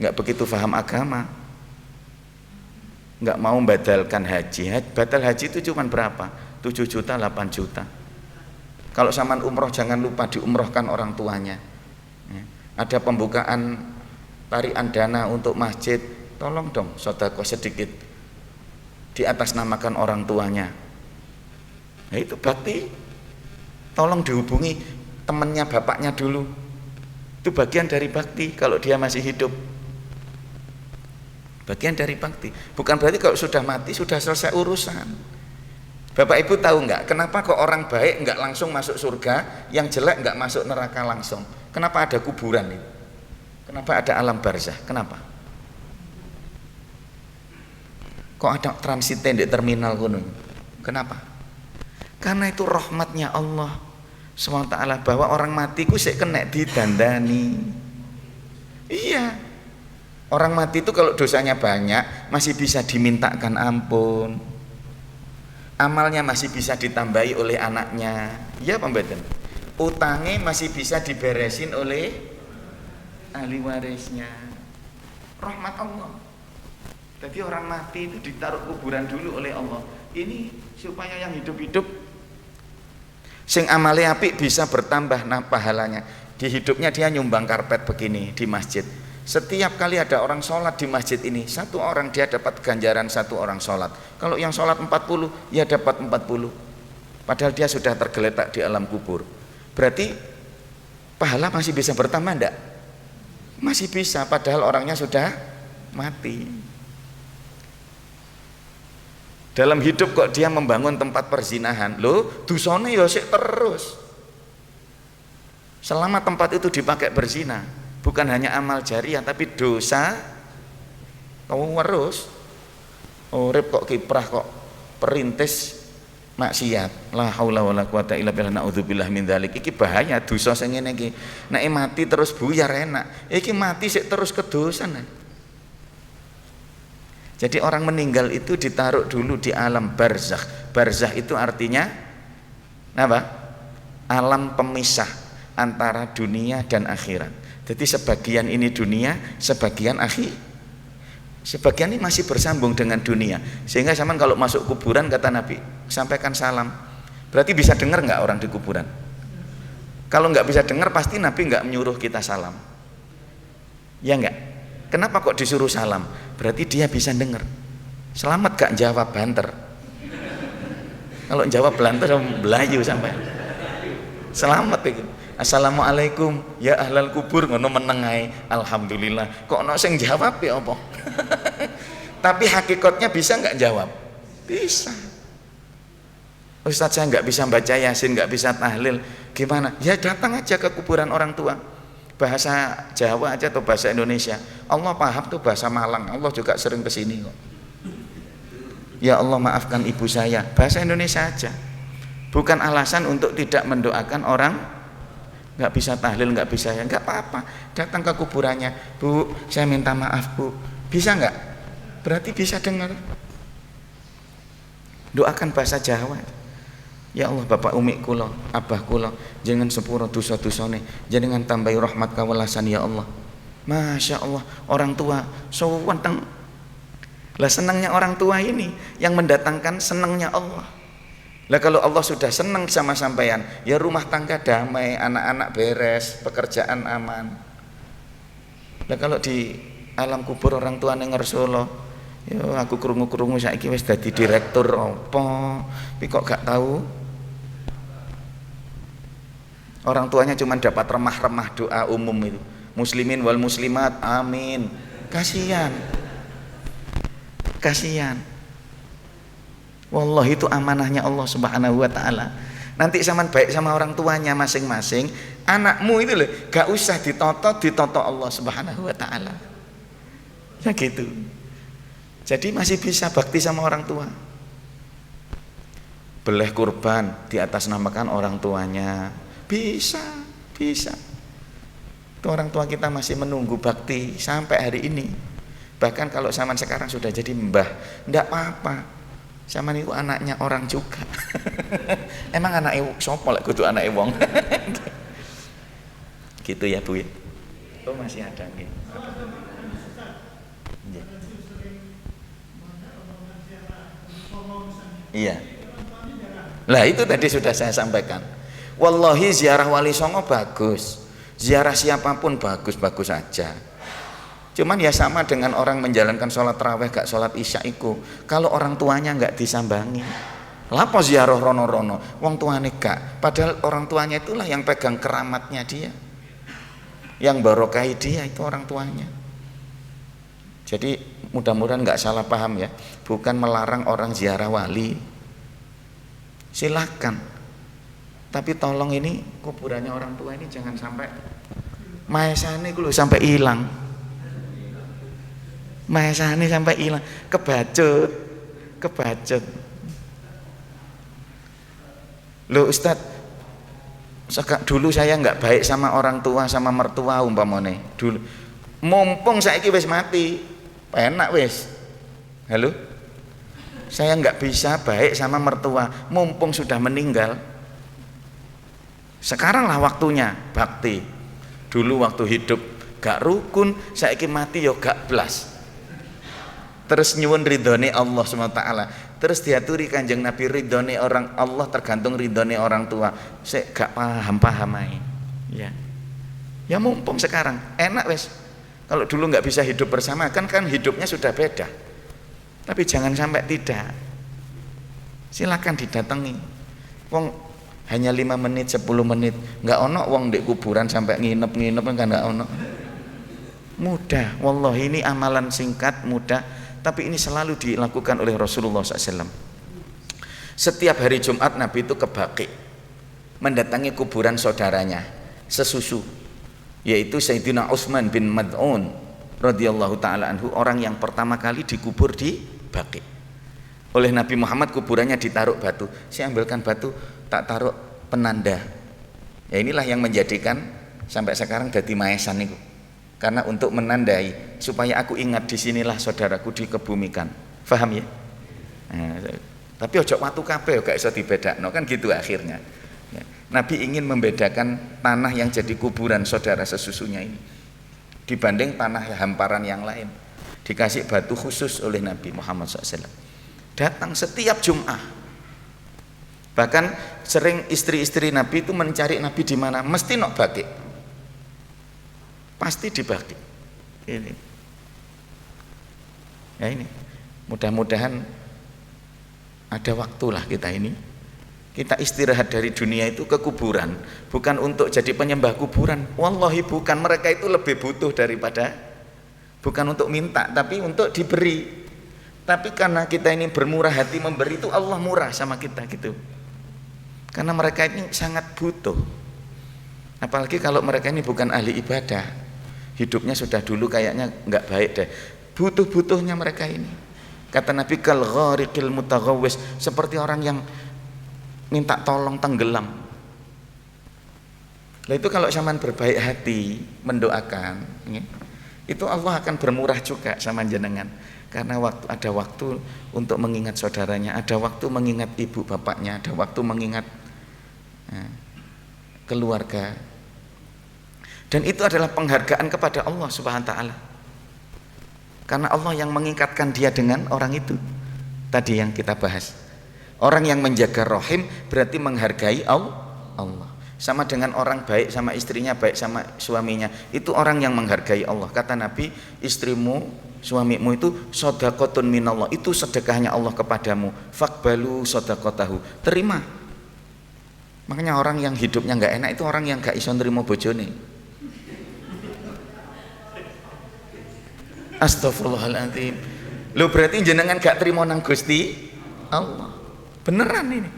nggak begitu paham agama, nggak mau badalkan haji. Batal haji itu cuma berapa? 7 juta, 8 juta. Kalau saman umroh jangan lupa diumrohkan orang tuanya. Ada pembukaan tarian dana untuk masjid, tolong dong sedekah sedikit di atas namakan orang tuanya. Nah, itu bakti. Tolong dihubungi temannya bapaknya dulu, itu bagian dari bakti kalau dia masih hidup, bagian dari bakti. Bukan berarti kalau sudah mati sudah selesai urusan. Bapak ibu tahu nggak kenapa kok orang baik nggak langsung masuk surga, yang jelek nggak masuk neraka langsung? Kenapa ada kuburan itu? Kenapa ada alam barzah? Kenapa? Kok ada transitnya di terminal gunung? Kenapa? Karena itu rahmatnya Allah SWT, bahwa orang mati ku sik kena didandani. Iya, orang mati itu kalau dosanya banyak masih bisa dimintakan ampun, amalnya masih bisa ditambahi oleh anaknya. Iya pembedahan. Utangnya masih bisa diberesin oleh ahli warisnya. Rahmat Allah. Jadi orang mati itu ditaruh kuburan dulu oleh Allah. Ini supaya yang hidup-hidup sing amale apik bisa bertambah pahalanya. Di hidupnya dia nyumbang karpet begini di masjid. Setiap kali ada orang sholat di masjid ini, satu orang dia dapat ganjaran satu orang sholat. Kalau yang sholat 40, ya dapat 40. Padahal dia sudah tergeletak di alam kubur. Berarti pahala masih bisa bertambah enggak? Masih bisa, padahal orangnya sudah mati. Dalam hidup kok dia membangun tempat perzinahan, loh dosane ya sik terus. Selama tempat itu dipakai berzina, bukan hanya amal jariah tapi dosa terus. Urip kok kiprah kok perintis maksiat. La haula wala quwata illa billah, naudzubillah min dzalik. Iki bahaya dosa sing ngene iki. Nek mati terus buyar enak. Iki mati sik terus kedosan. Jadi orang meninggal itu ditaruh dulu di alam barzakh. Barzakh itu artinya apa? Alam pemisah antara dunia dan akhirat. Jadi sebagian ini dunia, sebagian akhir. Sebagian ini masih bersambung dengan dunia. Sehingga zaman kalau masuk kuburan kata Nabi, sampaikan salam. Berarti bisa dengar nggak orang di kuburan? Kalau nggak bisa dengar pasti Nabi nggak menyuruh kita salam. Ya nggak? Kenapa kok disuruh salam? Berarti dia bisa dengar. Selamat gak jawab banter. Kalau jawab banter belayu sampai. Selamat itu. Assalamualaikum ya ahlal kubur, ngono menengai. Alhamdulillah. Kok ono sing jawab ya apa? Tapi hakikatnya bisa nggak jawab? Bisa. Ustadz saya nggak bisa baca Yasin, nggak bisa tahlil. Gimana? Ya datang aja ke kuburan orang tua. Bahasa Jawa aja atau bahasa Indonesia. Allah paham tuh bahasa Malang. Allah juga sering kesini kok. Ya Allah maafkan ibu saya. Bahasa Indonesia aja. Bukan alasan untuk tidak mendoakan orang nggak bisa tahlil, nggak bisa ya, nggak apa-apa. Datang ke kuburannya, Bu, saya minta maaf Bu. Bisa nggak? Berarti bisa dengar. Doakan bahasa Jawa. Ya Allah Bapak Umi kula, Abah kula, jangan sepuro dosa-dosane, jangan tambahi rahmat kawelasan ya Allah. Masya Allah, orang tua sowan teng. Lah senangnya orang tua ini yang mendatangkan senangnya Allah. Lah kalau Allah sudah senang sama sampean, ya rumah tangga damai, anak-anak beres, pekerjaan aman. Lah kalau di alam kubur orang tuane ngersolo, ya aku krungu-krungu saiki wis dadi direktur apa, tapi kok gak tahu. Orang tuanya cuma dapat remah-remah doa umum itu. Muslimin wal muslimat, amin. Kasihan. Wallahi itu amanahnya Allah Subhanahu wa taala. Nanti zaman baik sama orang tuanya masing-masing, anakmu itu loh gak usah ditoto Allah Subhanahu wa taala. Ya gitu. Jadi masih bisa bakti sama orang tua. Beleh kurban diatasnamakan orang tuanya. Bisa. Itu orang tua kita masih menunggu bakti sampai hari ini. Bahkan kalau zaman sekarang sudah jadi mbah, enggak apa-apa. Sama itu anaknya orang juga. Emang anak sapa lek kudu anake wong. Gitu ya Bu ya. Oh masih ada nggih. Iya. Lah itu tadi sudah saya sampaikan. Wallahi ziarah Wali Songo bagus. Ziarah siapapun bagus-bagus saja. Cuman ya sama dengan orang menjalankan sholat tarawih gak sholat isya iku. Kalau orang tuanya gak disambangi, lapo ziarah rono-rono, wong tuane gak. Padahal orang tuanya itulah yang pegang keramatnya dia, yang barokahi dia itu orang tuanya. Jadi mudah-mudahan gak salah paham ya. Bukan melarang orang ziarah wali, silahkan. Tapi tolong ini kuburannya orang tua ini jangan sampai maesane ku lho sampai hilang. Maesane sampai hilang, kebacut. Loh Ustadz, dulu saya nggak baik sama orang tua sama mertua umpamane. Dulu, mumpung saiki wis mati, enak wis. Halo, saya nggak bisa baik sama mertua, mumpung sudah meninggal. Sekarang lah waktunya bakti. Dulu waktu hidup gak rukun, saiki mati yo gak blas. Terus nyuwun ridhone Allah SWT, terus diaturi Kanjeng Nabi ridhone orang Allah tergantung ridhone orang tua. Saya gak paham aja. Ya mumpung sekarang enak wes. Kalau dulu nggak bisa hidup bersama kan hidupnya sudah beda. Tapi jangan sampai tidak. Silakan didatangi. Wong hanya 5 menit 10 menit, nggak ono wong di kuburan sampai nginep kan nggak ono. Mudah, wallahi ini amalan singkat mudah. Tapi ini selalu dilakukan oleh Rasulullah SAW. Setiap hari Jumat Nabi itu ke Baqi, mendatangi kuburan saudaranya sesusu, yaitu Sayyidina Utsman bin Mad'un radhiyallahu taala anhu, orang yang pertama kali dikubur di Baqi. Oleh Nabi Muhammad kuburannya ditaruh batu. Saya ambilkan batu, tak taruh penanda. Ya inilah yang menjadikan sampai sekarang jadi maesan itu. Karena untuk menandai supaya aku ingat disinilah saudaraku dikebumikan. Faham ya? Nah, tapi ojo watu kabeh gak iso dibedakno kan gitu akhirnya. Ya. Nabi ingin membedakan tanah yang jadi kuburan saudara sesusunya ini dibanding tanah hamparan yang lain. Dikasih batu khusus oleh Nabi Muhammad SAW. Datang setiap Jum'ah. Bahkan sering istri-istri Nabi itu mencari Nabi di mana? Mesti nok Baqi. Pasti dibagi. Ini. Ya ini. Mudah-mudahan ada waktulah kita ini. Kita istirahat dari dunia itu ke kuburan, bukan untuk jadi penyembah kuburan. Wallahi bukan, mereka itu lebih butuh daripada, bukan untuk minta tapi untuk diberi. Tapi karena kita ini bermurah hati memberi, itu Allah murah sama kita gitu. Karena mereka ini sangat butuh. Apalagi kalau mereka ini bukan ahli ibadah. Hidupnya sudah dulu kayaknya nggak baik deh. Butuh-butuhnya mereka ini. Kata Nabi kal ghariqil mutaghawwis, seperti orang yang minta tolong tenggelam. Lah itu kalau zaman berbaik hati mendoakan, ya, itu Allah akan bermurah juga sama jenengan. Karena ada waktu untuk mengingat saudaranya, ada waktu mengingat ibu bapaknya, ada waktu mengingat keluarga. Dan itu adalah penghargaan kepada Allah Subhanahu wa taala. Karena Allah yang mengikatkan dia dengan orang itu. Tadi yang kita bahas. Orang yang menjaga rahim berarti menghargai Allah. Sama dengan orang baik sama istrinya, baik sama suaminya, itu orang yang menghargai Allah. Kata Nabi, istrimu, suamimu itu shadaqatun minallah, itu sedekahnya Allah kepadamu. Faqbalu shadaqatahu, terima. Makanya orang yang hidupnya nggak enak itu orang yang gak iso nrimo bojone. Astagfirullahaladzim. Lo berarti jenengan gak terima nang Gusti Allah. Beneran ini.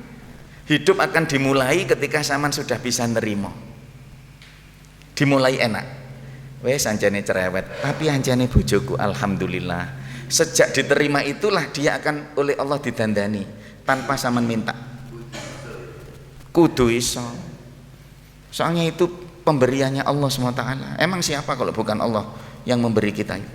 Hidup akan dimulai ketika zaman sudah bisa nerimo. Dimulai enak. Wes anjane cerewet, tapi anjane bojoku alhamdulillah. Sejak diterima itulah dia akan oleh Allah didandani tanpa sampean minta. Kudu iso. Soalnya itu pemberiannya Allah SWT. Emang siapa kalau bukan Allah yang memberi kita itu?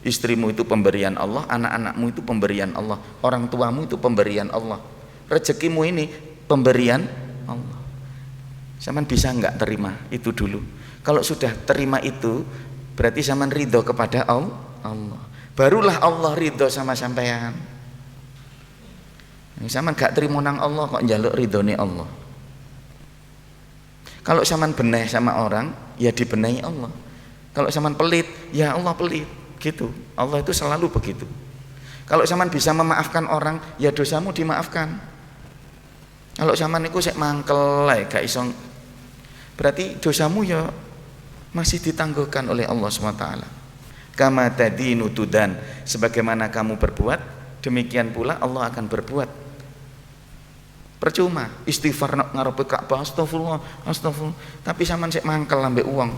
Istrimu itu pemberian Allah, anak-anakmu itu pemberian Allah, orang tuamu itu pemberian Allah, rezekimu ini pemberian Allah. Zaman bisa enggak terima itu dulu? Kalau sudah terima itu berarti zaman ridho kepada Allah. Barulah Allah ridho sama sampean. Zaman gak terima nang Allah kok njaluk ridhone Allah. Kalau zaman beneh sama orang ya dibenahi Allah. Kalau zaman pelit ya Allah pelit. Gitu. Allah itu selalu begitu. Kalau zaman bisa memaafkan orang ya dosamu dimaafkan. Kalau zaman itu sek mangkel gak iso, berarti dosamu ya masih ditangguhkan oleh Allah SWT. Kama tadinu tudan, sebagaimana kamu berbuat demikian pula Allah akan berbuat. Percuma istighfar ngarepe Ka'bah astagfirullah tapi zaman sek mangkel ambek uang,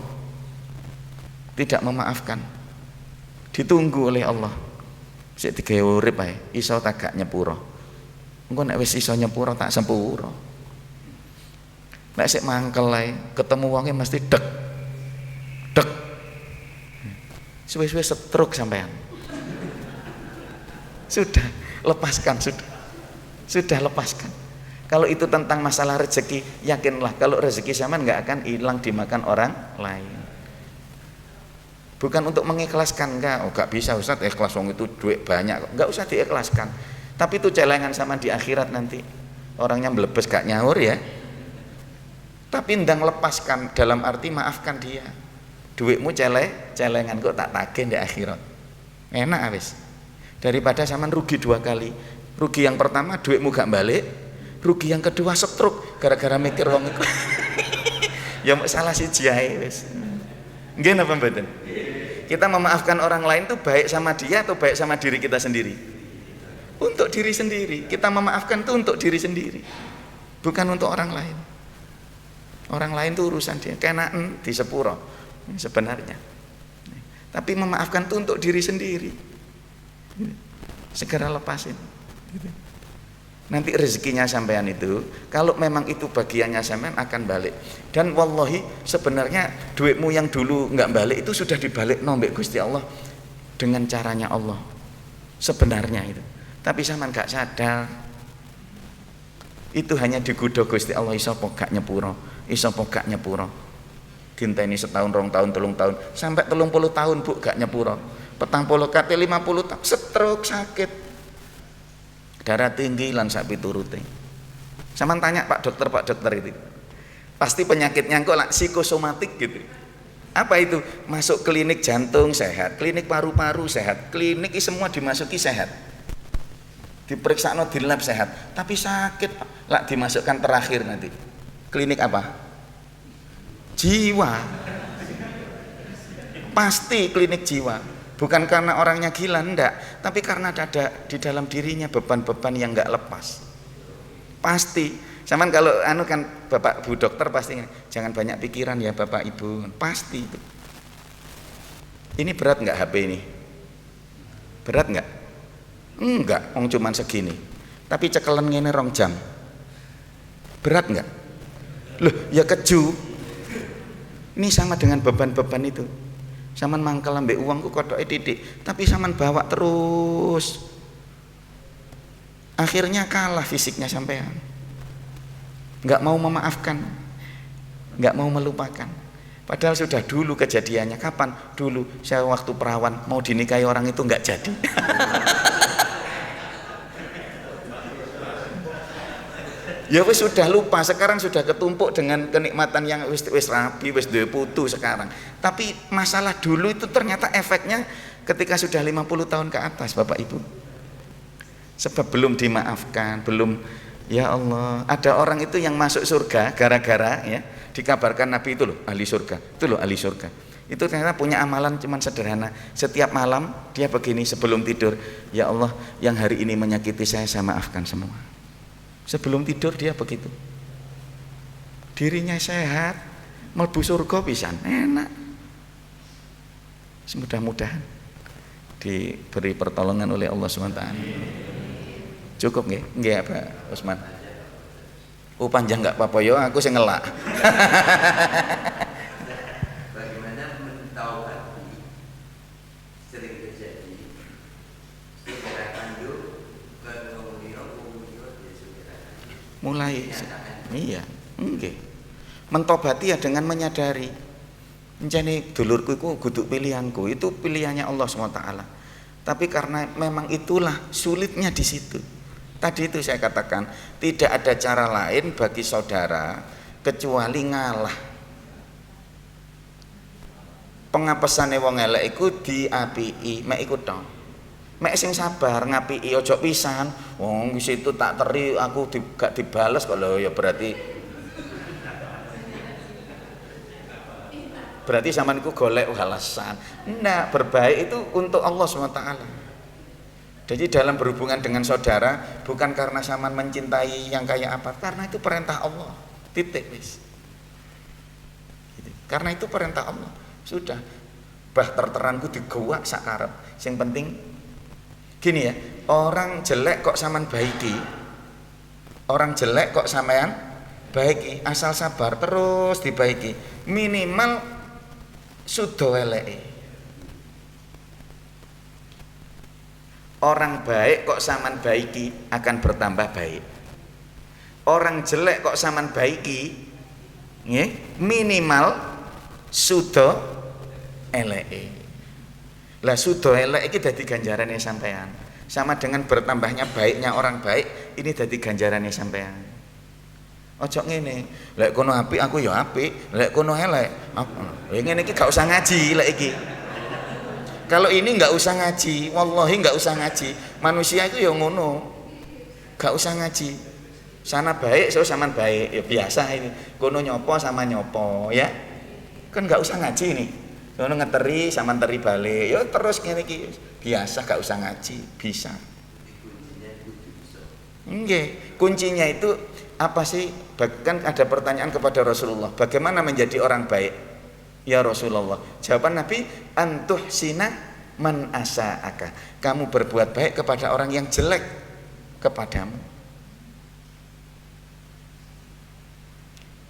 tidak memaafkan, ditunggu oleh Allah. Sik digawe urip ae, iso tak gak nyepuro. Engko nek wis iso nyepuro tak sempuro. Nek sik mangkel ae, ketemu wonge mesti dek. Suwe-suwe stroke sampean. Sudah, lepaskan sudah. Sudah lepaskan. Kalau itu tentang masalah rezeki, yakinlah kalau rezeki sampean enggak akan hilang dimakan orang lain. Bukan untuk mengikhlaskan, enggak, oh enggak bisa Ustaz ikhlas wong itu duit banyak, enggak usah diikhlaskan. Tapi itu celengan sama di akhirat nanti. Orangnya melebes gak nyaur ya. Tapi ndang lepaskan dalam arti maafkan dia. Duitmu celengan kok tak tagih di akhirat. Enak wis. Daripada sampean rugi dua kali. Rugi yang pertama duitmu gak balik, rugi yang kedua stroke gara-gara mikir wong iku. Ya salah siji ae wis. Nggih napa mboten? Kita memaafkan orang lain tuh baik sama dia atau baik sama diri kita sendiri? Untuk diri sendiri. Kita memaafkan tuh untuk diri sendiri. Bukan untuk orang lain. Orang lain tuh urusan dia, kenaan di sepuro sebenarnya. Tapi memaafkan tuh untuk diri sendiri. Segera lepasin. Nanti rezekinya sampean itu, kalau memang itu bagiannya sampean akan balik. Dan wallahi sebenarnya duitmu yang dulu nggak balik itu sudah dibalik nombek Gusti Allah dengan caranya Allah. Sebenarnya itu. Tapi sampean gak sadar. Itu hanya digodho Gusti Allah, iso apa gak nyepuro, iso apa gak nyepuro. Dinteni setahun, 2 tahun, 3 tahun, sampai 30 tahun Bu gak nyepuro. 40 kate 50 tahun stroke sakit. Darah tinggi lan sak piturute. Sampeyan tanya Pak dokter itu. Pasti penyakitnya kok lah psikosomatik gitu. Apa itu? Masuk klinik jantung sehat, klinik paru-paru sehat, klinik semua dimasuki sehat. Diperiksa di lab sehat, tapi sakit lah dimasukkan terakhir nanti. Klinik apa? Jiwa. Pasti klinik jiwa. Bukan karena orangnya gila, enggak, tapi karena ada di dalam dirinya beban-beban yang enggak lepas. Pasti. Saman kalau kan Bapak Bu dokter pasti jangan banyak pikiran ya Bapak Ibu. Pasti itu. Ini berat enggak HP ini? Berat enggak? Enggak, cuman segini. Tapi cekelan ngene 2 jam. Berat enggak? Loh, ya keju. Ini sama dengan beban-beban itu. Saman mangkel ambek uangku kotoke titik, tapi saman bawa terus. Akhirnya kalah fisiknya sampean. Enggak mau memaafkan. Enggak mau melupakan. Padahal sudah dulu kejadiannya. Kapan? Dulu saya waktu perawan mau dinikahi orang itu enggak jadi. Ya wis sudah lupa, sekarang sudah ketumpuk dengan kenikmatan yang wis rapi, wis duwe putu sekarang. Tapi masalah dulu itu ternyata efeknya ketika sudah 50 tahun ke atas, Bapak Ibu. Sebab belum dimaafkan, belum, ya Allah, ada orang itu yang masuk surga gara-gara ya, dikabarkan Nabi itu loh ahli surga. Itu loh ahli surga. Itu ternyata punya amalan cuman sederhana. Setiap malam dia begini sebelum tidur, ya Allah, yang hari ini menyakiti saya maafkan semua. Sebelum tidur dia begitu. Dirinya sehat, mlebu surga pisan, enak. Mudah-mudahan diberi pertolongan oleh Allah SWT. Cukup nggih? Nggih Pak Usman. Oh panjang enggak apa-apa yo, aku sing ngelak. Bagaimana mentauhati sering terjadi saudara kandung ke mulai iya nggih mentobati ya dengan menyadari njane dulurku iku kudu pilihanku, itu pilihannya Allah SWT. Tapi karena memang itulah sulitnya di situ. Tadi itu saya katakan tidak ada cara lain bagi saudara kecuali ngalah. Pengapesane wong elek iku diapiki, mek iku tok. Mek sing sabar ngapiki ojo pisan. Wong wis itu tak teri aku gak dibales kok lho, ya berarti sampean iku golek alasan. Ndak, berbaik itu untuk Allah SWT. Jadi dalam berhubungan dengan saudara bukan karena sampean mencintai yang kayak apa, karena itu perintah Allah. Titik wis. Gitu. Karena itu perintah Allah. Sudah. Bah terteranku digowak sak karep. Sing penting gini ya, orang jelek kok sampean baiki, orang jelek kok sampean baiki, asal sabar terus dibaiki, minimal sudo eleke. Orang baik kok sampean baiki akan bertambah baik. Orang jelek kok sampean baiki, nggih, minimal sudo eleke. Lah sudo elek iki dadi ganjarane sampean. Sama dengan bertambahnya baiknya orang baik, ini dadi ganjarane sampean. Ojo ngene, lek kono apik aku ya apik, lek kono elek aku. Ya ngene iki gak usah ngaji lek iki. Kalau ini gak usah ngaji, wallahi gak usah ngaji. Manusia itu ya ngono. Gak usah ngaji. Sana baik, so saman baik, ya biasa ini. Kono nyopo sama nyopo, ya. Kan gak usah ngaji nih. Kono ngeteri sama teri balik, ya terus ngene iki biasa, gak usah ngaji, bisa. Nggih, kuncinya itu apa sih? Bahkan ada pertanyaan kepada Rasulullah, bagaimana menjadi orang baik? Ya Rasulullah, jawaban Nabi, antuh sina man asa'aka. Kamu berbuat baik kepada orang yang jelek kepadamu.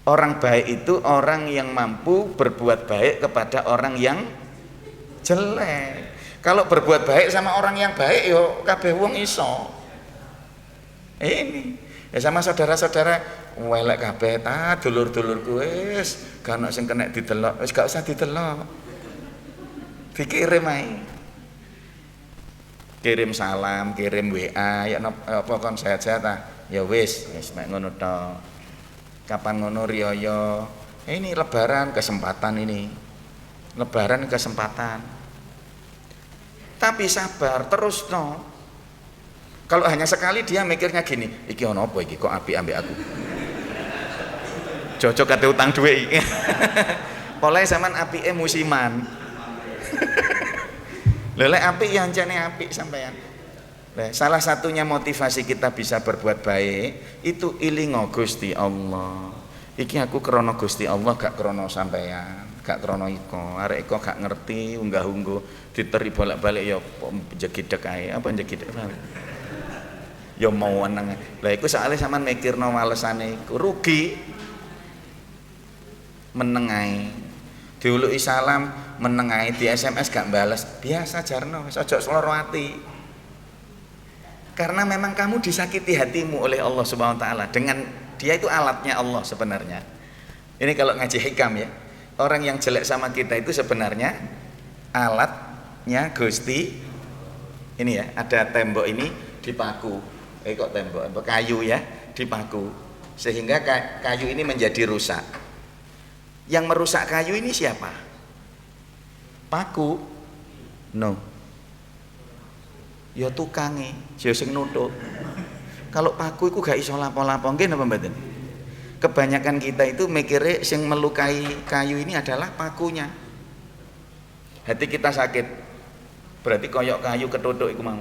Orang baik itu orang yang mampu berbuat baik kepada orang yang jelek. Kalau berbuat baik sama orang yang baik, yo kabeh wong iso. Ini ya sama saudara-saudara, welek kabeh ta dulur-dulurku wis, gak ono sing kena didelok, wis gak usah didelok. Dikirim ae. Kirim salam, kirim WA, ya apa kon sehat-sehat ta? Ya wis mek ngono tok. Kapan ngono riyo, ini lebaran kesempatan ini, lebaran kesempatan. Tapi sabar terus no. Kalau hanya sekali dia mikirnya gini, iki ono apa iki kok apik ambek aku. Cocok kate utang duwe iki. Oleh sampean apike musiman. Lelek apik ya ancane apik sampean. Salah satunya motivasi kita bisa berbuat baik itu ilingo Gusti Allah. Iki aku krono Gusti Allah, gak krono sampean, gak krono iko. Arek iko gak ngerti unggah-ungguh diteri bolak-balik ya jegidek ae, apa jegidek ae. Ya mau nang. Lah iku soalnya sampean mikirno walesane iku rugi. Meneng ae. Diuluki salam meneng ae, di SMS gak bales. Biasa jarno, wis aja seloro ati. Karena memang kamu disakiti hatimu oleh Allah Subhanahu wa taala. Dengan dia itu alatnya Allah sebenarnya. Ini kalau ngaji hikam ya. Orang yang jelek sama kita itu sebenarnya alatnya Gusti. Ini ya, ada tembok ini dipaku. Kok tembok kayu ya, dipaku. sehingga kayu ini menjadi rusak. Yang merusak kayu ini siapa? Paku? No. Ya tukange, ya sing nuthuk. Kalau paku itu gak iso lapo-lapo nggih napa mboten? Kebanyakan kita itu mikire sing melukai kayu ini adalah pakunya. Hati kita sakit, berarti koyok kayu ketuthuk iku mau.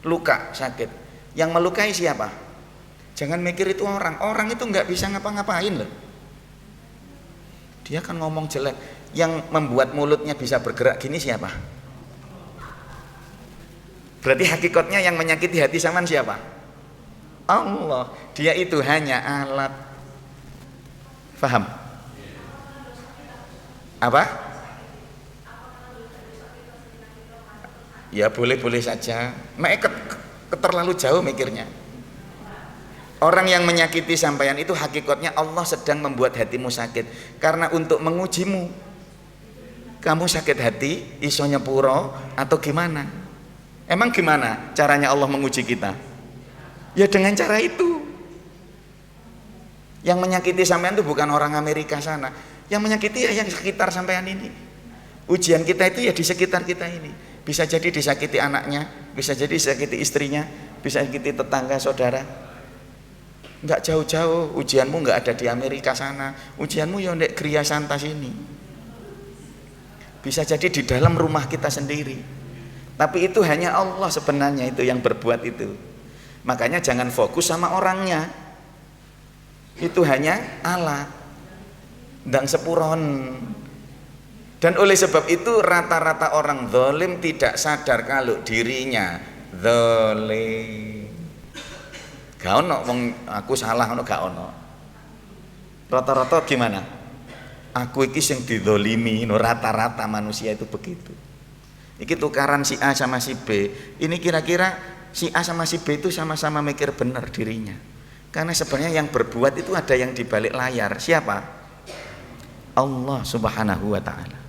Luka, sakit. Yang melukai siapa? Jangan mikir itu orang. Orang itu nggak bisa ngapa-ngapain loh. Dia kan ngomong jelek. Yang membuat mulutnya bisa bergerak gini siapa? Berarti hakikatnya yang menyakiti hati sampean siapa? Allah. Dia itu hanya alat. Paham? Apa? Ya boleh-boleh saja. Mereka terlalu jauh mikirnya. Orang yang menyakiti sampeyan itu hakikatnya Allah sedang membuat hatimu sakit karena untuk mengujimu. Kamu sakit hati, iso nyepuro atau gimana? Emang gimana caranya Allah menguji kita? Ya dengan cara itu. Yang menyakiti sampean itu bukan orang Amerika sana. Yang menyakiti ya yang sekitar sampean ini. Ujian kita itu ya di sekitar kita ini. Bisa jadi disakiti anaknya, bisa jadi disakiti istrinya, bisa disakiti tetangga, saudara. Enggak jauh-jauh, ujianmu enggak ada di Amerika sana. Ujianmu ya ndek Gria Santa sini. Bisa jadi di dalam rumah kita sendiri. Tapi itu hanya Allah sebenarnya itu yang berbuat itu. Makanya jangan fokus sama orangnya. Itu hanya alat dan sepuron. Dan oleh sebab itu rata-rata orang zalim tidak sadar kalau dirinya zalim. Gak ono wong aku salah ono gak ono. Rata-rata gimana? Aku iki sing dizalimi, no, rata-rata manusia itu begitu. Iki tukaran si A sama si B. Ini kira-kira si A sama si B itu sama-sama mikir benar dirinya. Karena sebenarnya yang berbuat itu ada yang di balik layar. Siapa? Allah Subhanahu wa taala.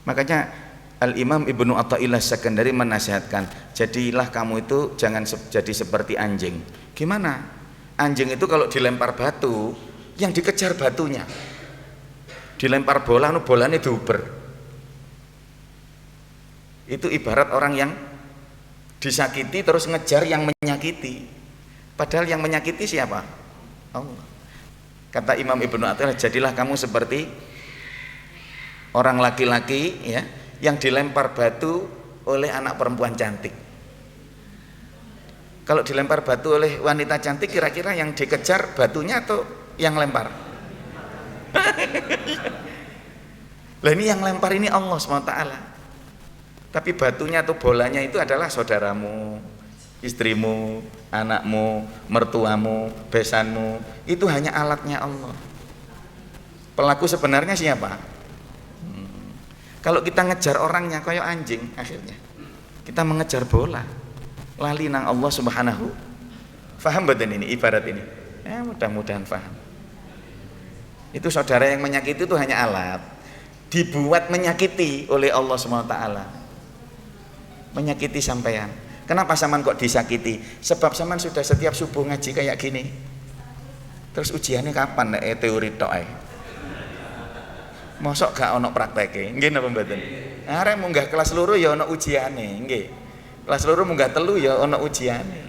Makanya Al-Imam Ibnu Athaillah Sakandari menasihatkan, jadilah kamu itu jangan jadi seperti anjing. Gimana? Anjing itu kalau dilempar batu, yang dikejar batunya. Dilempar bola, bolanya diuber. Itu ibarat orang yang disakiti terus ngejar yang menyakiti. Padahal yang menyakiti siapa? Allah. Kata Imam Ibnu Athaillah, jadilah kamu seperti orang laki-laki ya, yang dilempar batu oleh anak perempuan cantik. Kalau dilempar batu oleh wanita cantik, kira-kira yang dikejar batunya atau yang lempar? Lah ini yang lempar ini Allah SWT. Tapi batunya atau bolanya itu adalah saudaramu, istrimu, anakmu, mertuamu, besanmu. Itu hanya alatnya Allah. Pelaku sebenarnya siapa? Kalau kita ngejar orangnya kayak anjing, akhirnya kita mengejar bola, lali nang Allah Subhanahu. Faham betul ini ibarat ini? Mudah-mudahan faham. Itu saudara yang menyakiti itu hanya alat, dibuat menyakiti oleh Allah SWT. Menyakiti sampean. Kenapa sampean kok disakiti? Sebab sampean sudah setiap subuh ngaji kayak gini. Terus ujiannya kapan? Teori tok ae. Mosok gak ono prakteke, nggih napa mboten? Arek munggah kelas loro ya ono ujiane, nggih. Kelas loro munggah telu ya ono ujiane.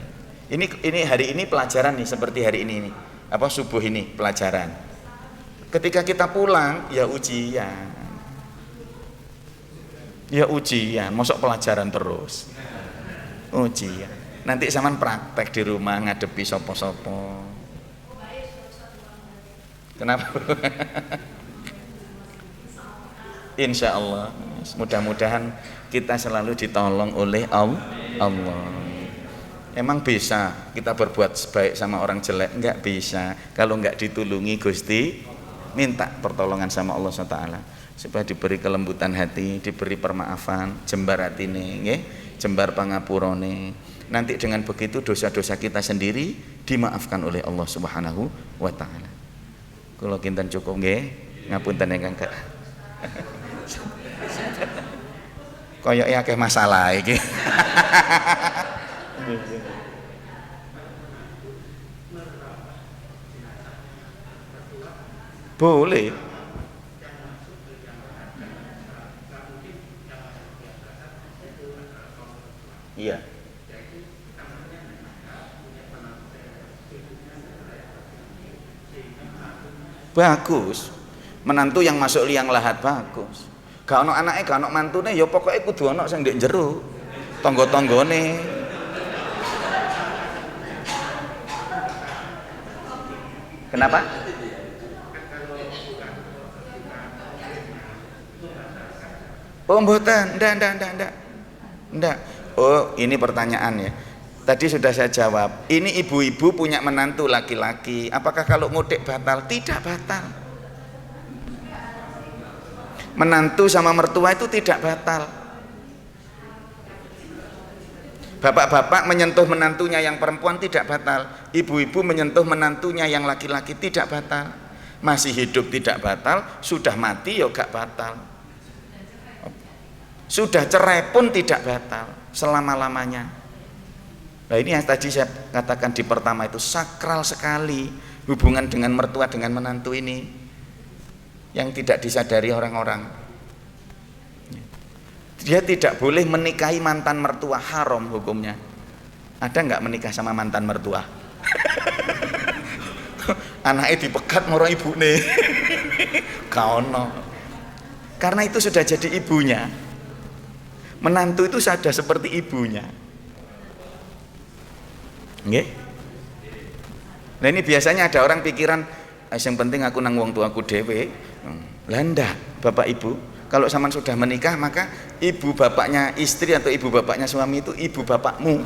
Ini hari ini pelajaran nih, seperti hari ini nih. Apa subuh ini pelajaran. Ketika kita pulang ya ujian. Ya ujian, mosok pelajaran terus. Ujian. Nanti sampean praktek di rumah ngadepi sapa-sapa. Kenapa? Insya Allah, mudah-mudahan kita selalu ditolong oleh Allah. Emang bisa kita berbuat baik sama orang jelek? Enggak bisa. Kalau enggak ditulungi Gusti, minta pertolongan sama Allah SWT supaya diberi kelembutan hati, diberi permaafan, jembar hatine, nggih, jembar pangapurane. Nanti dengan begitu dosa-dosa kita sendiri dimaafkan oleh Allah Subhanahu wa taala. Kula kinten cukup nggih, ngapunten ingkang koyoke akeh masalah iki. Boleh. Iya. Bagus. Menantu yang masuk liang lahat bagus. Gak ono anake, gak ono mantune, ya pokoknya kudu ono sing ndek jero. Tangga-tanggane. Kenapa? Oh, mboten, ndak. Oh, ini pertanyaan ya. Tadi sudah saya jawab. Ini ibu-ibu punya menantu laki-laki. Apakah kalau mudik batal? Tidak batal. Menantu sama mertua itu tidak batal. Bapak-bapak menyentuh menantunya yang perempuan tidak batal. Ibu-ibu menyentuh menantunya yang laki-laki tidak batal. Masih hidup tidak batal, sudah mati ya gak batal. Sudah cerai pun tidak batal selama-lamanya. Nah ini yang tadi saya katakan di pertama itu sakral sekali hubungan dengan mertua dengan menantu ini yang tidak disadari orang-orang. Dia tidak boleh menikahi mantan mertua, haram hukumnya. Ada nggak menikah sama mantan mertua? Anaknya dipegat moro ibune. Kaono. Karena itu sudah jadi ibunya. Menantu itu sudah seperti ibunya. Nggih. Nah ini biasanya ada orang pikiran yang penting aku nang wong tuaku dhewe. Lah ndak, Bapak Ibu, kalau sampean sudah menikah maka ibu bapaknya istri atau ibu bapaknya suami itu ibu bapakmu.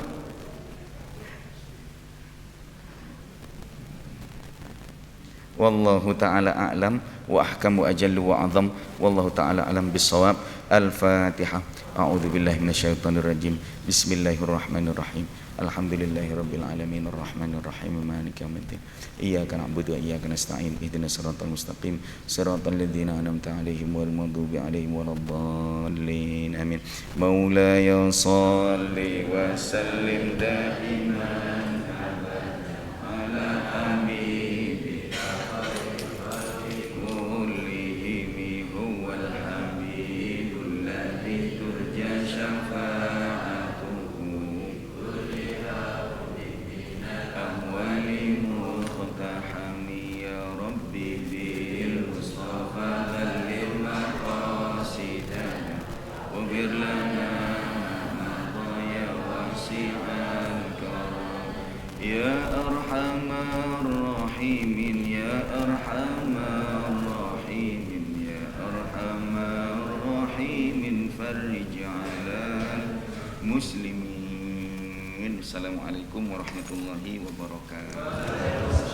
Wallahu taala a'lam wa ahkamu ajallu wa azam. Wallahu taala alam bissawab. Al-Fatihah. A'udzubillahi minasyaitonir rajim. Bismillahirrahmanirrahim. Alhamdulillahirabbil alamin arrahmanir rahim maliki yaumiddin. Iyyaka na'budu wa iyyaka nasta'in. Ihdinas siratal mustaqim. Siratal ladzina an'amta 'alaihim wal maghdubi 'alaihim waladdallin. Amin. Maulaya shalli wa sallim daiman ala habibika khairil kullihim huwal habibul ladzi turja syafa'atuhu Ya arhamar rahimin ya arhamar rahimin ya arhamar rahimin farij 'alal muslimin. Assalamualaikum warahmatullahi wabarakatuh.